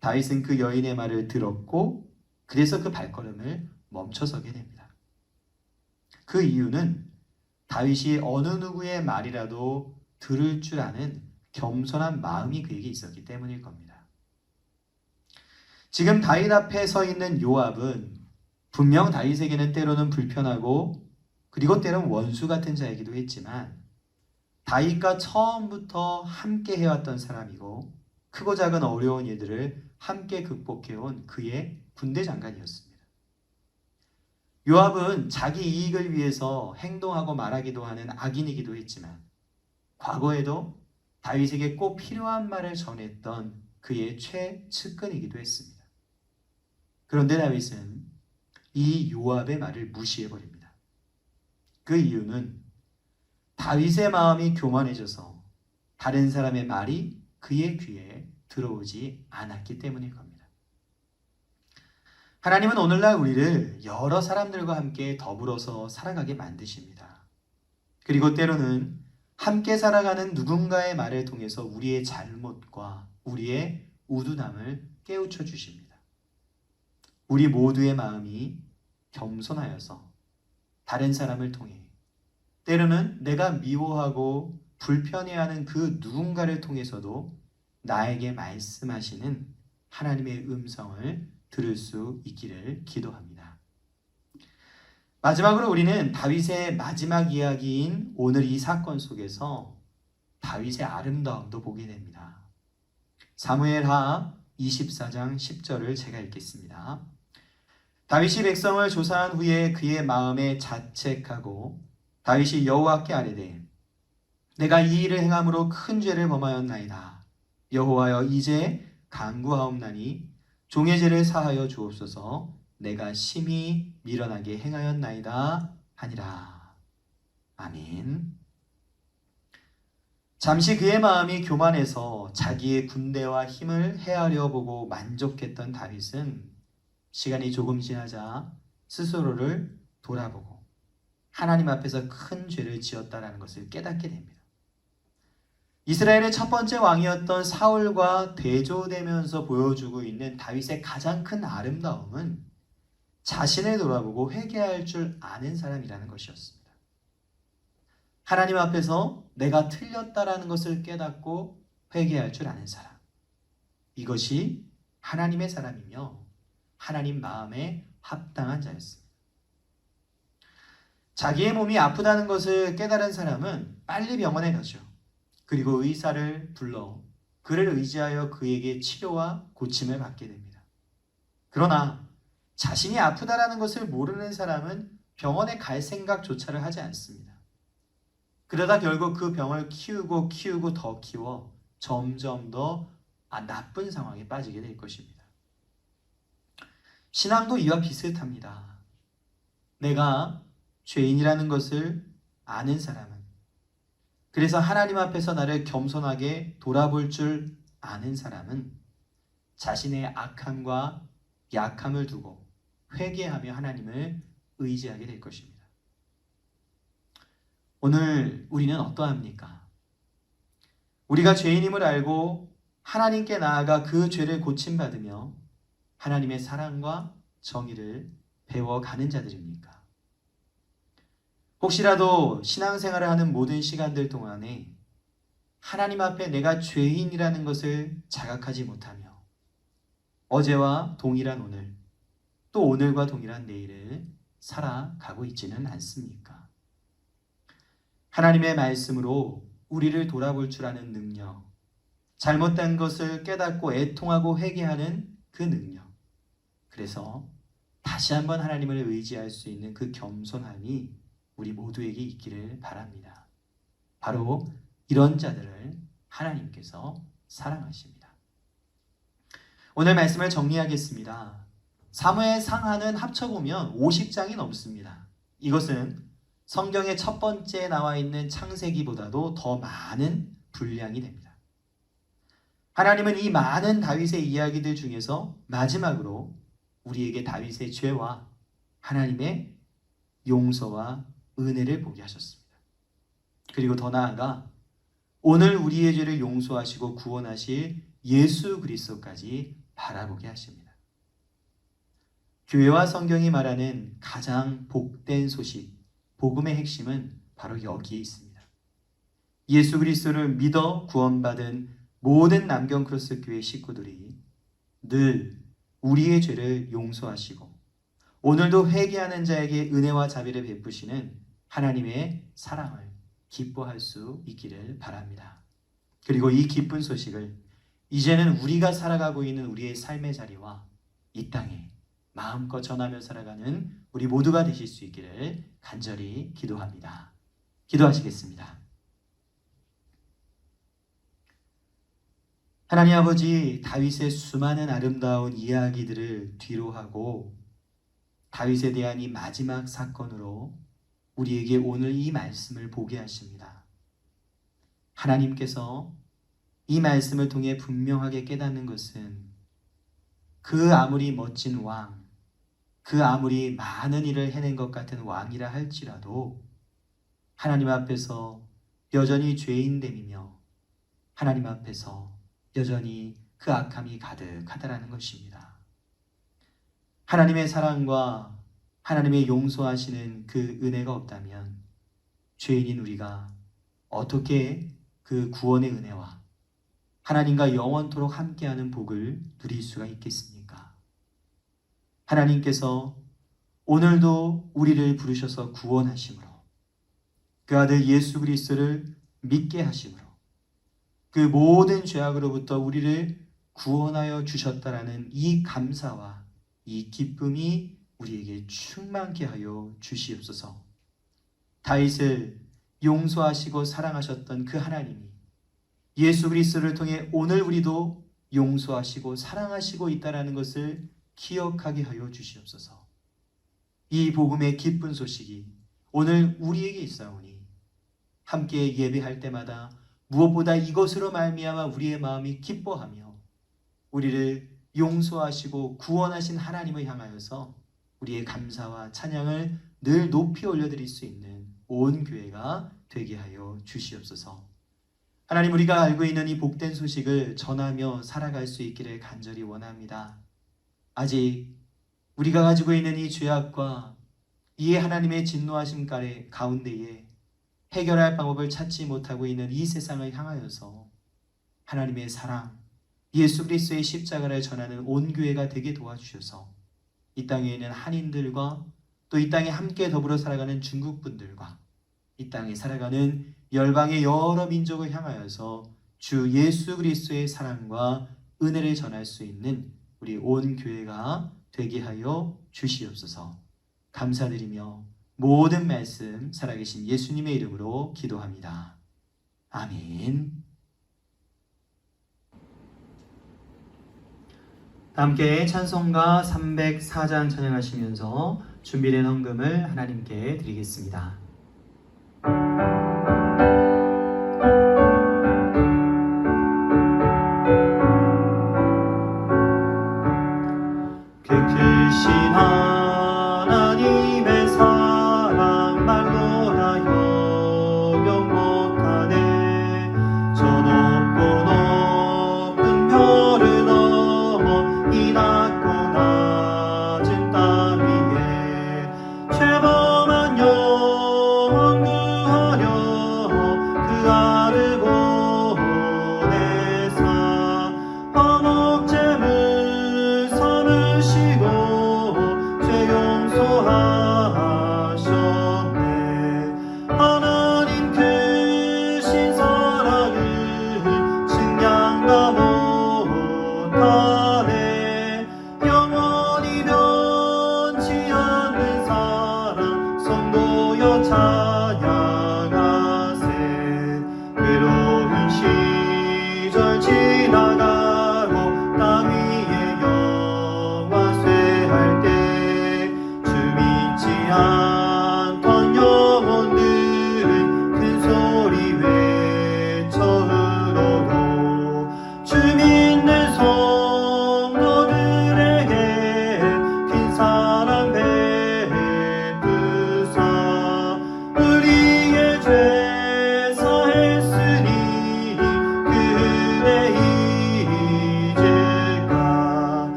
다윗은 그 여인의 말을 들었고 그래서 그 발걸음을 멈춰서게 됩니다. 그 이유는 다윗이 어느 누구의 말이라도 들을 줄 아는 겸손한 마음이 그에게 있었기 때문일 겁니다. 지금 다윗 앞에 서 있는 요압은 분명 다윗에게는 때로는 불편하고 그리고 때로는 원수 같은 자이기도 했지만 다윗과 처음부터 함께 해왔던 사람이고 크고 작은 어려운 일들을 함께 극복해온 그의 군대 장관이었습니다. 요압은 자기 이익을 위해서 행동하고 말하기도 하는 악인이기도 했지만 과거에도 다윗에게 꼭 필요한 말을 전했던 그의 최측근이기도 했습니다. 그런데 다윗은 이 요압의 말을 무시해버립니다. 그 이유는 다윗의 마음이 교만해져서 다른 사람의 말이 그의 귀에 들어오지 않았기 때문일 겁니다. 하나님은 오늘날 우리를 여러 사람들과 함께 더불어서 살아가게 만드십니다. 그리고 때로는 함께 살아가는 누군가의 말을 통해서 우리의 잘못과 우리의 우둔함을 깨우쳐 주십니다. 우리 모두의 마음이 겸손하여서 다른 사람을 통해 때로는 내가 미워하고 불편해하는 그 누군가를 통해서도 나에게 말씀하시는 하나님의 음성을 들을 수 있기를 기도합니다. 마지막으로 우리는 다윗의 마지막 이야기인 오늘 이 사건 속에서 다윗의 아름다움도 보게 됩니다. 사무엘하 24장 10절을 제가 읽겠습니다. 다윗이 백성을 조사한 후에 그의 마음에 자책하고 다윗이 여호와께 아뢰되 내가 이 일을 행함으로 큰 죄를 범하였나이다. 여호와여 이제 간구하옵나니 종의 죄를 사하여 주옵소서. 내가 심히 미련하게 행하였나이다 하니라. 아멘. 잠시 그의 마음이 교만해서 자기의 군대와 힘을 헤아려 보고 만족했던 다윗은 시간이 조금 지나자 스스로를 돌아보고 하나님 앞에서 큰 죄를 지었다는 것을 깨닫게 됩니다. 이스라엘의 첫 번째 왕이었던 사울과 대조되면서 보여주고 있는 다윗의 가장 큰 아름다움은 자신을 돌아보고 회개할 줄 아는 사람이라는 것이었습니다. 하나님 앞에서 내가 틀렸다라는 것을 깨닫고 회개할 줄 아는 사람. 이것이 하나님의 사람이며 하나님 마음에 합당한 자였습니다. 자기의 몸이 아프다는 것을 깨달은 사람은 빨리 병원에 가죠. 그리고 의사를 불러 그를 의지하여 그에게 치료와 고침을 받게 됩니다. 그러나 자신이 아프다라는 것을 모르는 사람은 병원에 갈 생각조차를 하지 않습니다. 그러다 결국 그 병을 키우고 더 키워 점점 더 나쁜 상황에 빠지게 될 것입니다. 신앙도 이와 비슷합니다. 내가 죄인이라는 것을 아는 사람은 그래서 하나님 앞에서 나를 겸손하게 돌아볼 줄 아는 사람은 자신의 악함과 약함을 두고 회개하며 하나님을 의지하게 될 것입니다. 오늘 우리는 어떠합니까? 우리가 죄인임을 알고 하나님께 나아가 그 죄를 고침받으며 하나님의 사랑과 정의를 배워가는 자들입니까? 혹시라도 신앙생활을 하는 모든 시간들 동안에 하나님 앞에 내가 죄인이라는 것을 자각하지 못하며 어제와 동일한 오늘, 또 오늘과 동일한 내일을 살아가고 있지는 않습니까? 하나님의 말씀으로 우리를 돌아볼 줄 아는 능력, 잘못된 것을 깨닫고 애통하고 회개하는 그 능력, 그래서 다시 한번 하나님을 의지할 수 있는 그 겸손함이 우리 모두에게 있기를 바랍니다. 바로 이런 자들을 하나님께서 사랑하십니다. 오늘 말씀을 정리하겠습니다. 사무엘 상하는 합쳐보면 50장이 넘습니다. 이것은 성경의 첫 번째 나와 있는 창세기보다도 더 많은 분량이 됩니다. 하나님은 이 많은 다윗의 이야기들 중에서 마지막으로 우리에게 다윗의 죄와 하나님의 용서와 은혜를 보게 하셨습니다. 그리고 더 나아가 오늘 우리의 죄를 용서하시고 구원하실 예수 그리스도까지 바라보게 하십니다. 교회와 성경이 말하는 가장 복된 소식, 복음의 핵심은 바로 여기에 있습니다. 예수 그리스도를 믿어 구원받은 모든 남경크로스 교회 식구들이 늘 우리의 죄를 용서하시고 오늘도 회개하는 자에게 은혜와 자비를 베푸시는 하나님의 사랑을 기뻐할 수 있기를 바랍니다. 그리고 이 기쁜 소식을 이제는 우리가 살아가고 있는 우리의 삶의 자리와 이 땅에 마음껏 전하며 살아가는 우리 모두가 되실 수 있기를 간절히 기도합니다. 기도하시겠습니다. 하나님 아버지, 다윗의 수많은 아름다운 이야기들을 뒤로하고 다윗에 대한 이 마지막 사건으로 우리에게 오늘 이 말씀을 보게 하십니다. 하나님께서 이 말씀을 통해 분명하게 깨닫는 것은 그 아무리 멋진 왕, 그 아무리 많은 일을 해낸 것 같은 왕이라 할지라도 하나님 앞에서 여전히 죄인됨이며 하나님 앞에서 여전히 그 악함이 가득하다라는 것입니다. 하나님의 사랑과 하나님의 용서하시는 그 은혜가 없다면 죄인인 우리가 어떻게 그 구원의 은혜와 하나님과 영원토록 함께하는 복을 누릴 수가 있겠습니까? 하나님께서 오늘도 우리를 부르셔서 구원하심으로 그 아들 예수 그리스도를 믿게 하심으로 그 모든 죄악으로부터 우리를 구원하여 주셨다라는 이 감사와 이 기쁨이 우리에게 충만케 하여 주시옵소서. 다윗을 용서하시고 사랑하셨던 그 하나님이 예수 그리스도를 통해 오늘 우리도 용서하시고 사랑하시고 있다는 것을 기억하게 하여 주시옵소서. 이 복음의 기쁜 소식이 오늘 우리에게 있사오니 함께 예배할 때마다 무엇보다 이것으로 말미암아 우리의 마음이 기뻐하며 우리를 용서하시고 구원하신 하나님을 향하여서 우리의 감사와 찬양을 늘 높이 올려드릴 수 있는 온 교회가 되게 하여 주시옵소서. 하나님, 우리가 알고 있는 이 복된 소식을 전하며 살아갈 수 있기를 간절히 원합니다. 아직 우리가 가지고 있는 이 죄악과 이 하나님의 진노하심 가운데에 해결할 방법을 찾지 못하고 있는 이 세상을 향하여서 하나님의 사랑, 예수 그리스도의 십자가를 전하는 온 교회가 되게 도와주셔서 이 땅에 있는 한인들과 또 이 땅에 함께 더불어 살아가는 중국분들과 이 땅에 살아가는 열방의 여러 민족을 향하여서 주 예수 그리스도의 사랑과 은혜를 전할 수 있는 우리 온 교회가 되게 하여 주시옵소서. 감사드리며 모든 말씀 살아계신 예수님의 이름으로 기도합니다. 아멘. 함께 찬송가 304장 찬양하시면서 준비된 헌금을 하나님께 드리겠습니다. 그 크신 하나님의 사랑 말로 다 여겨 못하네. 저 높고 높은 별을 넘어 이 낮고 낮은 땅 위에 죄범한 영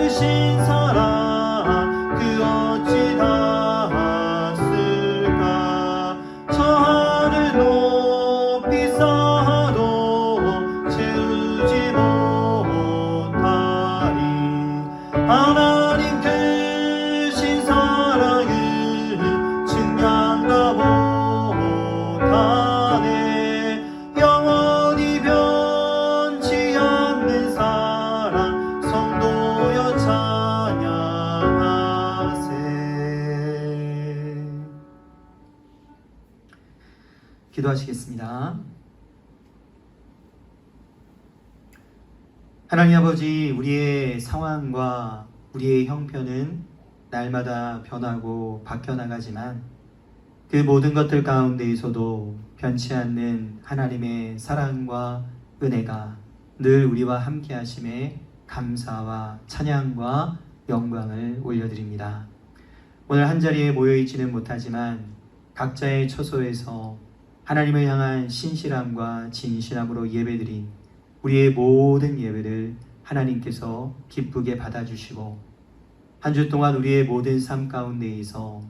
크신 사랑 그 어찌 닿았을까. 저 하늘 높이 쌓아도 채우지 못하리. 하나님 크신 사랑을 증량다 못하네. 영원히 변치 않는 사랑 성도여 찬양하세. 기도하시겠습니다. 하나님 아버지, 우리의 상황과 우리의 형편은 날마다 변하고 바뀌어나가지만 그 모든 것들 가운데에서도 변치 않는 하나님의 사랑과 은혜가 늘 우리와 함께 하심에 감사와 찬양과 영광을 올려드립니다. 오늘 한자리에 모여있지는 못하지만 각자의 처소에서 하나님을 향한 신실함과 진실함으로 예배드린 우리의 모든 예배를 하나님께서 기쁘게 받아주시고 한 주 동안 우리의 모든 삶 가운데에서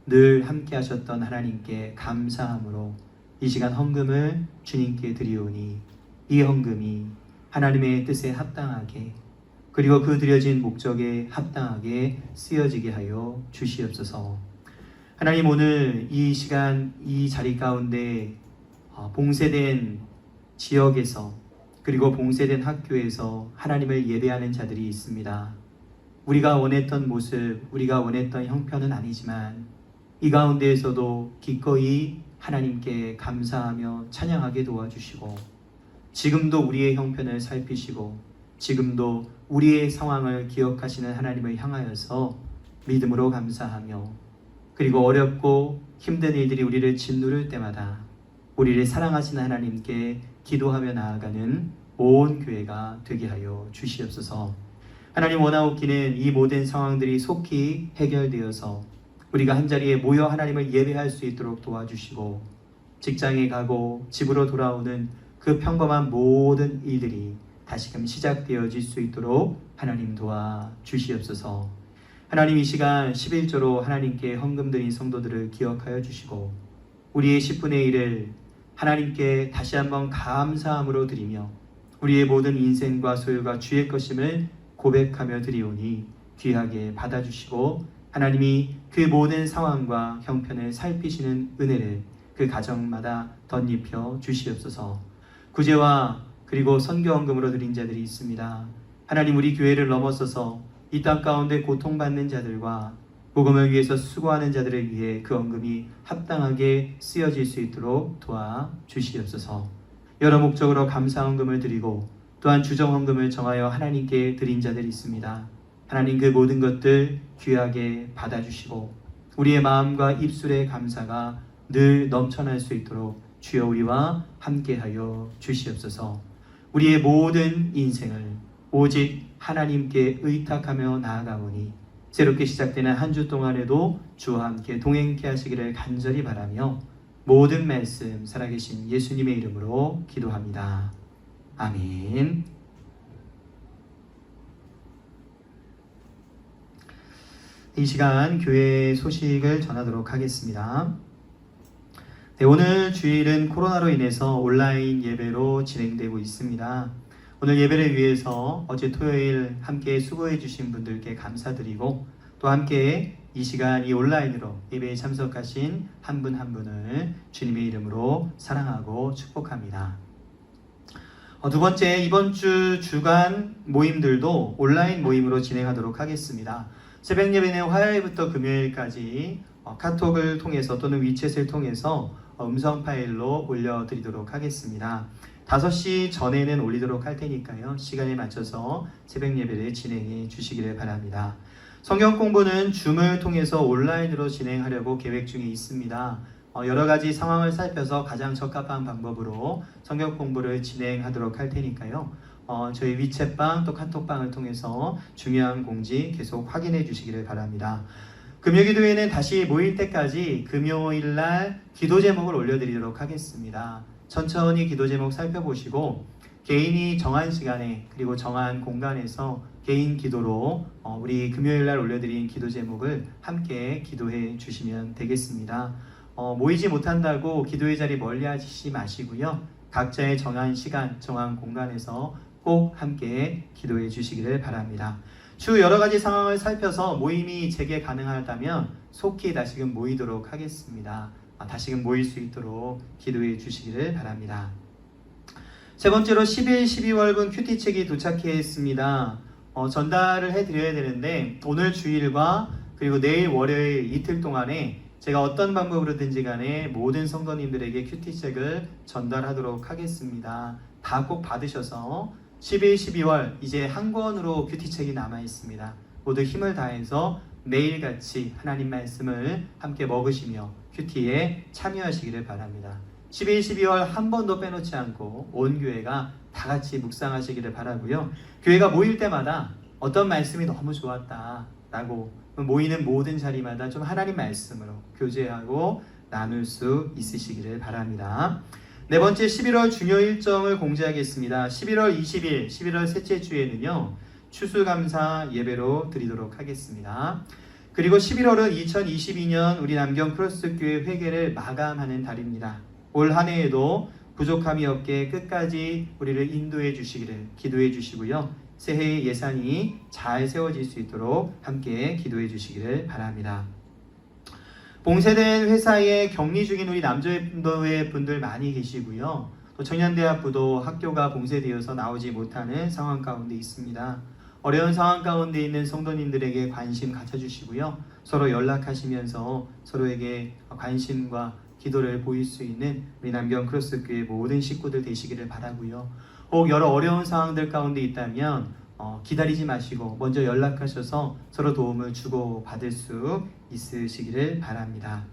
늘 함께 하셨던 하나님께 감사함으로 이 시간 헌금을 주님께 드리오니 이 헌금이 하나님의 뜻에 합당하게 그리고 그 드려진 목적에 합당하게 쓰여지게 하여 주시옵소서. 하나님, 오늘 이 시간 이 자리 가운데 봉쇄된 지역에서 그리고 봉쇄된 학교에서 하나님을 예배하는 자들이 있습니다. 우리가 원했던 모습, 우리가 원했던 형편은 아니지만 이 가운데에서도 기꺼이 하나님께 감사하며 찬양하게 도와주시고 지금도 우리의 형편을 살피시고 지금도 우리의 상황을 기억하시는 하나님을 향하여서 믿음으로 감사하며 그리고 어렵고 힘든 일들이 우리를 짓누를 때마다 우리를 사랑하시는 하나님께 기도하며 나아가는 온 교회가 되게 하여 주시옵소서. 하나님, 원하옵기는 이 모든 상황들이 속히 해결되어서 우리가 한자리에 모여 하나님을 예배할 수 있도록 도와주시고 직장에 가고 집으로 돌아오는 그 평범한 모든 일들이 다시금 시작되어질 수 있도록 하나님 도와주시옵소서. 하나님, 이 시간 11조로 하나님께 헌금 드린 성도들을 기억하여 주시고 우리의 10분의 1을 하나님께 다시 한번 감사함으로 드리며 우리의 모든 인생과 소유가 주의 것임을 고백하며 드리오니 귀하게 받아주시고 하나님이 그 모든 상황과 형편을 살피시는 은혜를 그 가정마다 덧입혀 주시옵소서. 구제와 그리고 선교헌금으로 드린 자들이 있습니다. 하나님, 우리 교회를 넘어서서 이 땅 가운데 고통받는 자들과 복음을 위해서 수고하는 자들을 위해 그 헌금이 합당하게 쓰여질 수 있도록 도와주시옵소서. 여러 목적으로 감사헌금을 드리고 또한 주정헌금을 정하여 하나님께 드린 자들이 있습니다. 하나님, 그 모든 것들 귀하게 받아주시고 우리의 마음과 입술의 감사가 늘 넘쳐날 수 있도록 주여 우리와 함께하여 주시옵소서. 우리의 모든 인생을 오직 하나님께 의탁하며 나아가오니 새롭게 시작되는 한 주 동안에도 주와 함께 동행케 하시기를 간절히 바라며 모든 말씀 살아계신 예수님의 이름으로 기도합니다. 아멘. 이 시간 교회 소식을 전하도록 하겠습니다. 네, 오늘 주일은 코로나로 인해서 온라인 예배로 진행되고 있습니다. 오늘 예배를 위해서 어제 토요일 함께 수고해 주신 분들께 감사드리고 또 함께 이 시간 이 온라인으로 예배에 참석하신 한 분 한 분을 주님의 이름으로 사랑하고 축복합니다. 두 번째, 이번 주 주간 모임들도 온라인 모임으로 진행하도록 하겠습니다. 새벽 예배는 화요일부터 금요일까지 카톡을 통해서 또는 위챗을 통해서 음성 파일로 올려드리도록 하겠습니다. 5시 전에는 올리도록 할 테니까요. 시간에 맞춰서 새벽 예배를 진행해 주시기를 바랍니다. 성경 공부는 줌을 통해서 온라인으로 진행하려고 계획 중에 있습니다. 여러 가지 상황을 살펴서 가장 적합한 방법으로 성경 공부를 진행하도록 할 테니까요. 저희 위챗방 또 카톡방을 통해서 중요한 공지 계속 확인해 주시기를 바랍니다. 금요기도회는 다시 모일 때까지 금요일날 기도 제목을 올려드리도록 하겠습니다. 천천히 기도 제목 살펴보시고 개인이 정한 시간에 그리고 정한 공간에서 개인 기도로 우리 금요일 날 올려드린 기도 제목을 함께 기도해 주시면 되겠습니다. 모이지 못한다고 기도의 자리 멀리 하시지 마시고요. 각자의 정한 시간, 정한 공간에서 꼭 함께 기도해 주시기를 바랍니다. 추후 여러 가지 상황을 살펴서 모임이 재개 가능하다면 속히 다시금 모이도록 하겠습니다. 다시금 모일 수 있도록 기도해 주시기를 바랍니다. 세 번째로 11, 12월분 큐티책이 도착했습니다. 전달을 해드려야 되는데 오늘 주일과 그리고 내일 월요일 이틀 동안에 제가 어떤 방법으로든지 간에 모든 성도님들에게 큐티책을 전달하도록 하겠습니다. 다 꼭 받으셔서 11, 12월 이제 한 권으로 큐티책이 남아 있습니다. 모두 힘을 다해서 매일같이 하나님 말씀을 함께 먹으시며 큐티에 참여하시기를 바랍니다. 11, 12월 한 번도 빼놓지 않고 온 교회가 다 같이 묵상하시기를 바라고요. 교회가 모일 때마다 어떤 말씀이 너무 좋았다 라고 모이는 모든 자리마다 좀 하나님 말씀으로 교제하고 나눌 수 있으시기를 바랍니다. 네 번째 11월 중요 일정을 공지하겠습니다. 11월 20일 11월 셋째 주에는요 추수감사 예배로 드리도록 하겠습니다. 그리고 11월은 2022년 우리 남경 크로스교회 회개를 마감하는 달입니다. 올 한 해에도 부족함이 없게 끝까지 우리를 인도해 주시기를 기도해 주시고요. 새해의 예산이 잘 세워질 수 있도록 함께 기도해 주시기를 바랍니다. 봉쇄된 회사에 격리 중인 우리 남조의 분들 많이 계시고요. 또 청년대학부도 학교가 봉쇄되어서 나오지 못하는 상황 가운데 있습니다. 어려운 상황 가운데 있는 성도님들에게 관심 가져주시고요. 서로 연락하시면서 서로에게 관심과 기도를 보일 수 있는 우리 남경 크로스교회 모든 식구들 되시기를 바라고요. 혹 여러 어려운 상황들 가운데 있다면 기다리지 마시고 먼저 연락하셔서 서로 도움을 주고받을 수 있으시기를 바랍니다.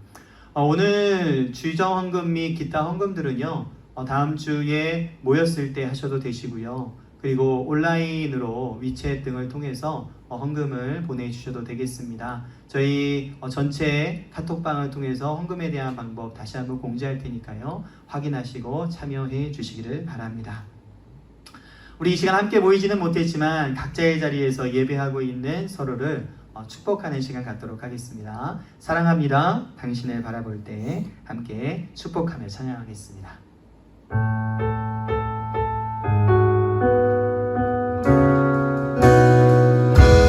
오늘 주정 헌금 및 기타 헌금들은요 다음 주에 모였을 때 하셔도 되시고요. 그리고 온라인으로 위챗 등을 통해서 헌금을 보내주셔도 되겠습니다. 저희 전체 카톡방을 통해서 헌금에 대한 방법 다시 한번 공지할 테니까요. 확인하시고 참여해 주시기를 바랍니다. 우리 이 시간 함께 모이지는 못했지만 각자의 자리에서 예배하고 있는 서로를 축복하는 시간 갖도록 하겠습니다. 사랑합니다. 당신을 바라볼 때 함께 축복하며 찬양하겠습니다.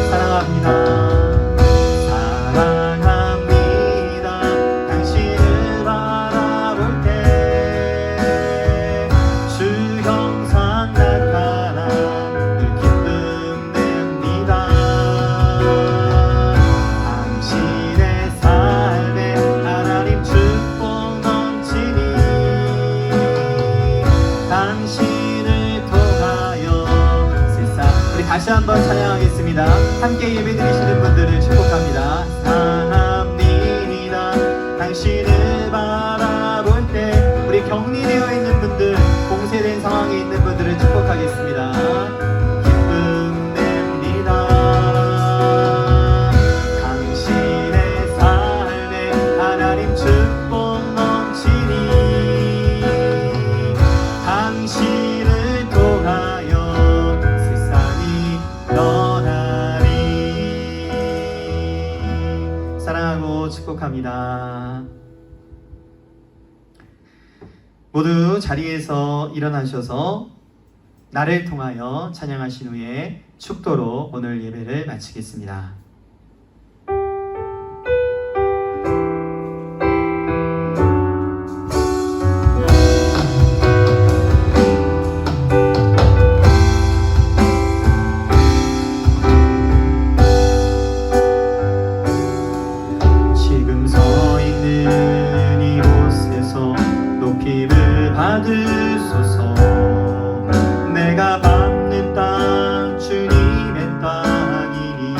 사랑합니다. 다시 한번 찬양하겠습니다. 함께 예배드리시는 분들을 축복합니다. 사랑합니다. 당신을 바라볼 때 우리 격리되어 있는 분들, 봉쇄된 상황에 있는 분들을 축복하겠습니다. 기쁨됩니다. 당신의 삶에 하나님 축복 넘치니 당신을 통하여 사랑하고 축복합니다. 모두 자리에서 일어나셔서 나를 통하여 찬양하신 후에 축도로 오늘 예배를 마치겠습니다. 받으소서. 내가 밟는 땅 주님의 땅이니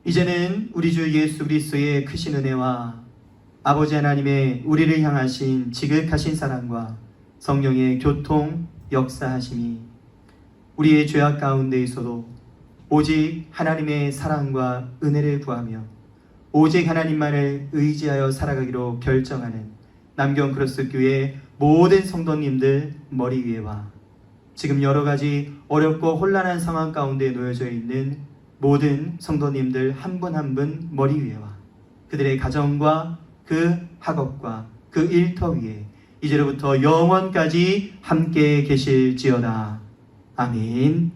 이제는 우리 주 예수 그리스도의 크신 은혜와 아버지 하나님의 우리를 향하신 지극하신 사랑과 성령의 교통 역사하심이 우리의 죄악 가운데에서도 오직 하나님의 사랑과 은혜를 구하며 오직 하나님만을 의지하여 살아가기로 결정하는 남경 크로스 교회 모든 성도님들 머리 위에와 지금 여러 가지 어렵고 혼란한 상황 가운데 놓여져 있는 모든 성도님들 한 분 한 분 머리 위에와 그들의 가정과 그 학업과 그 일터 위에 이제로부터 영원까지 함께 계실지어다. 아멘.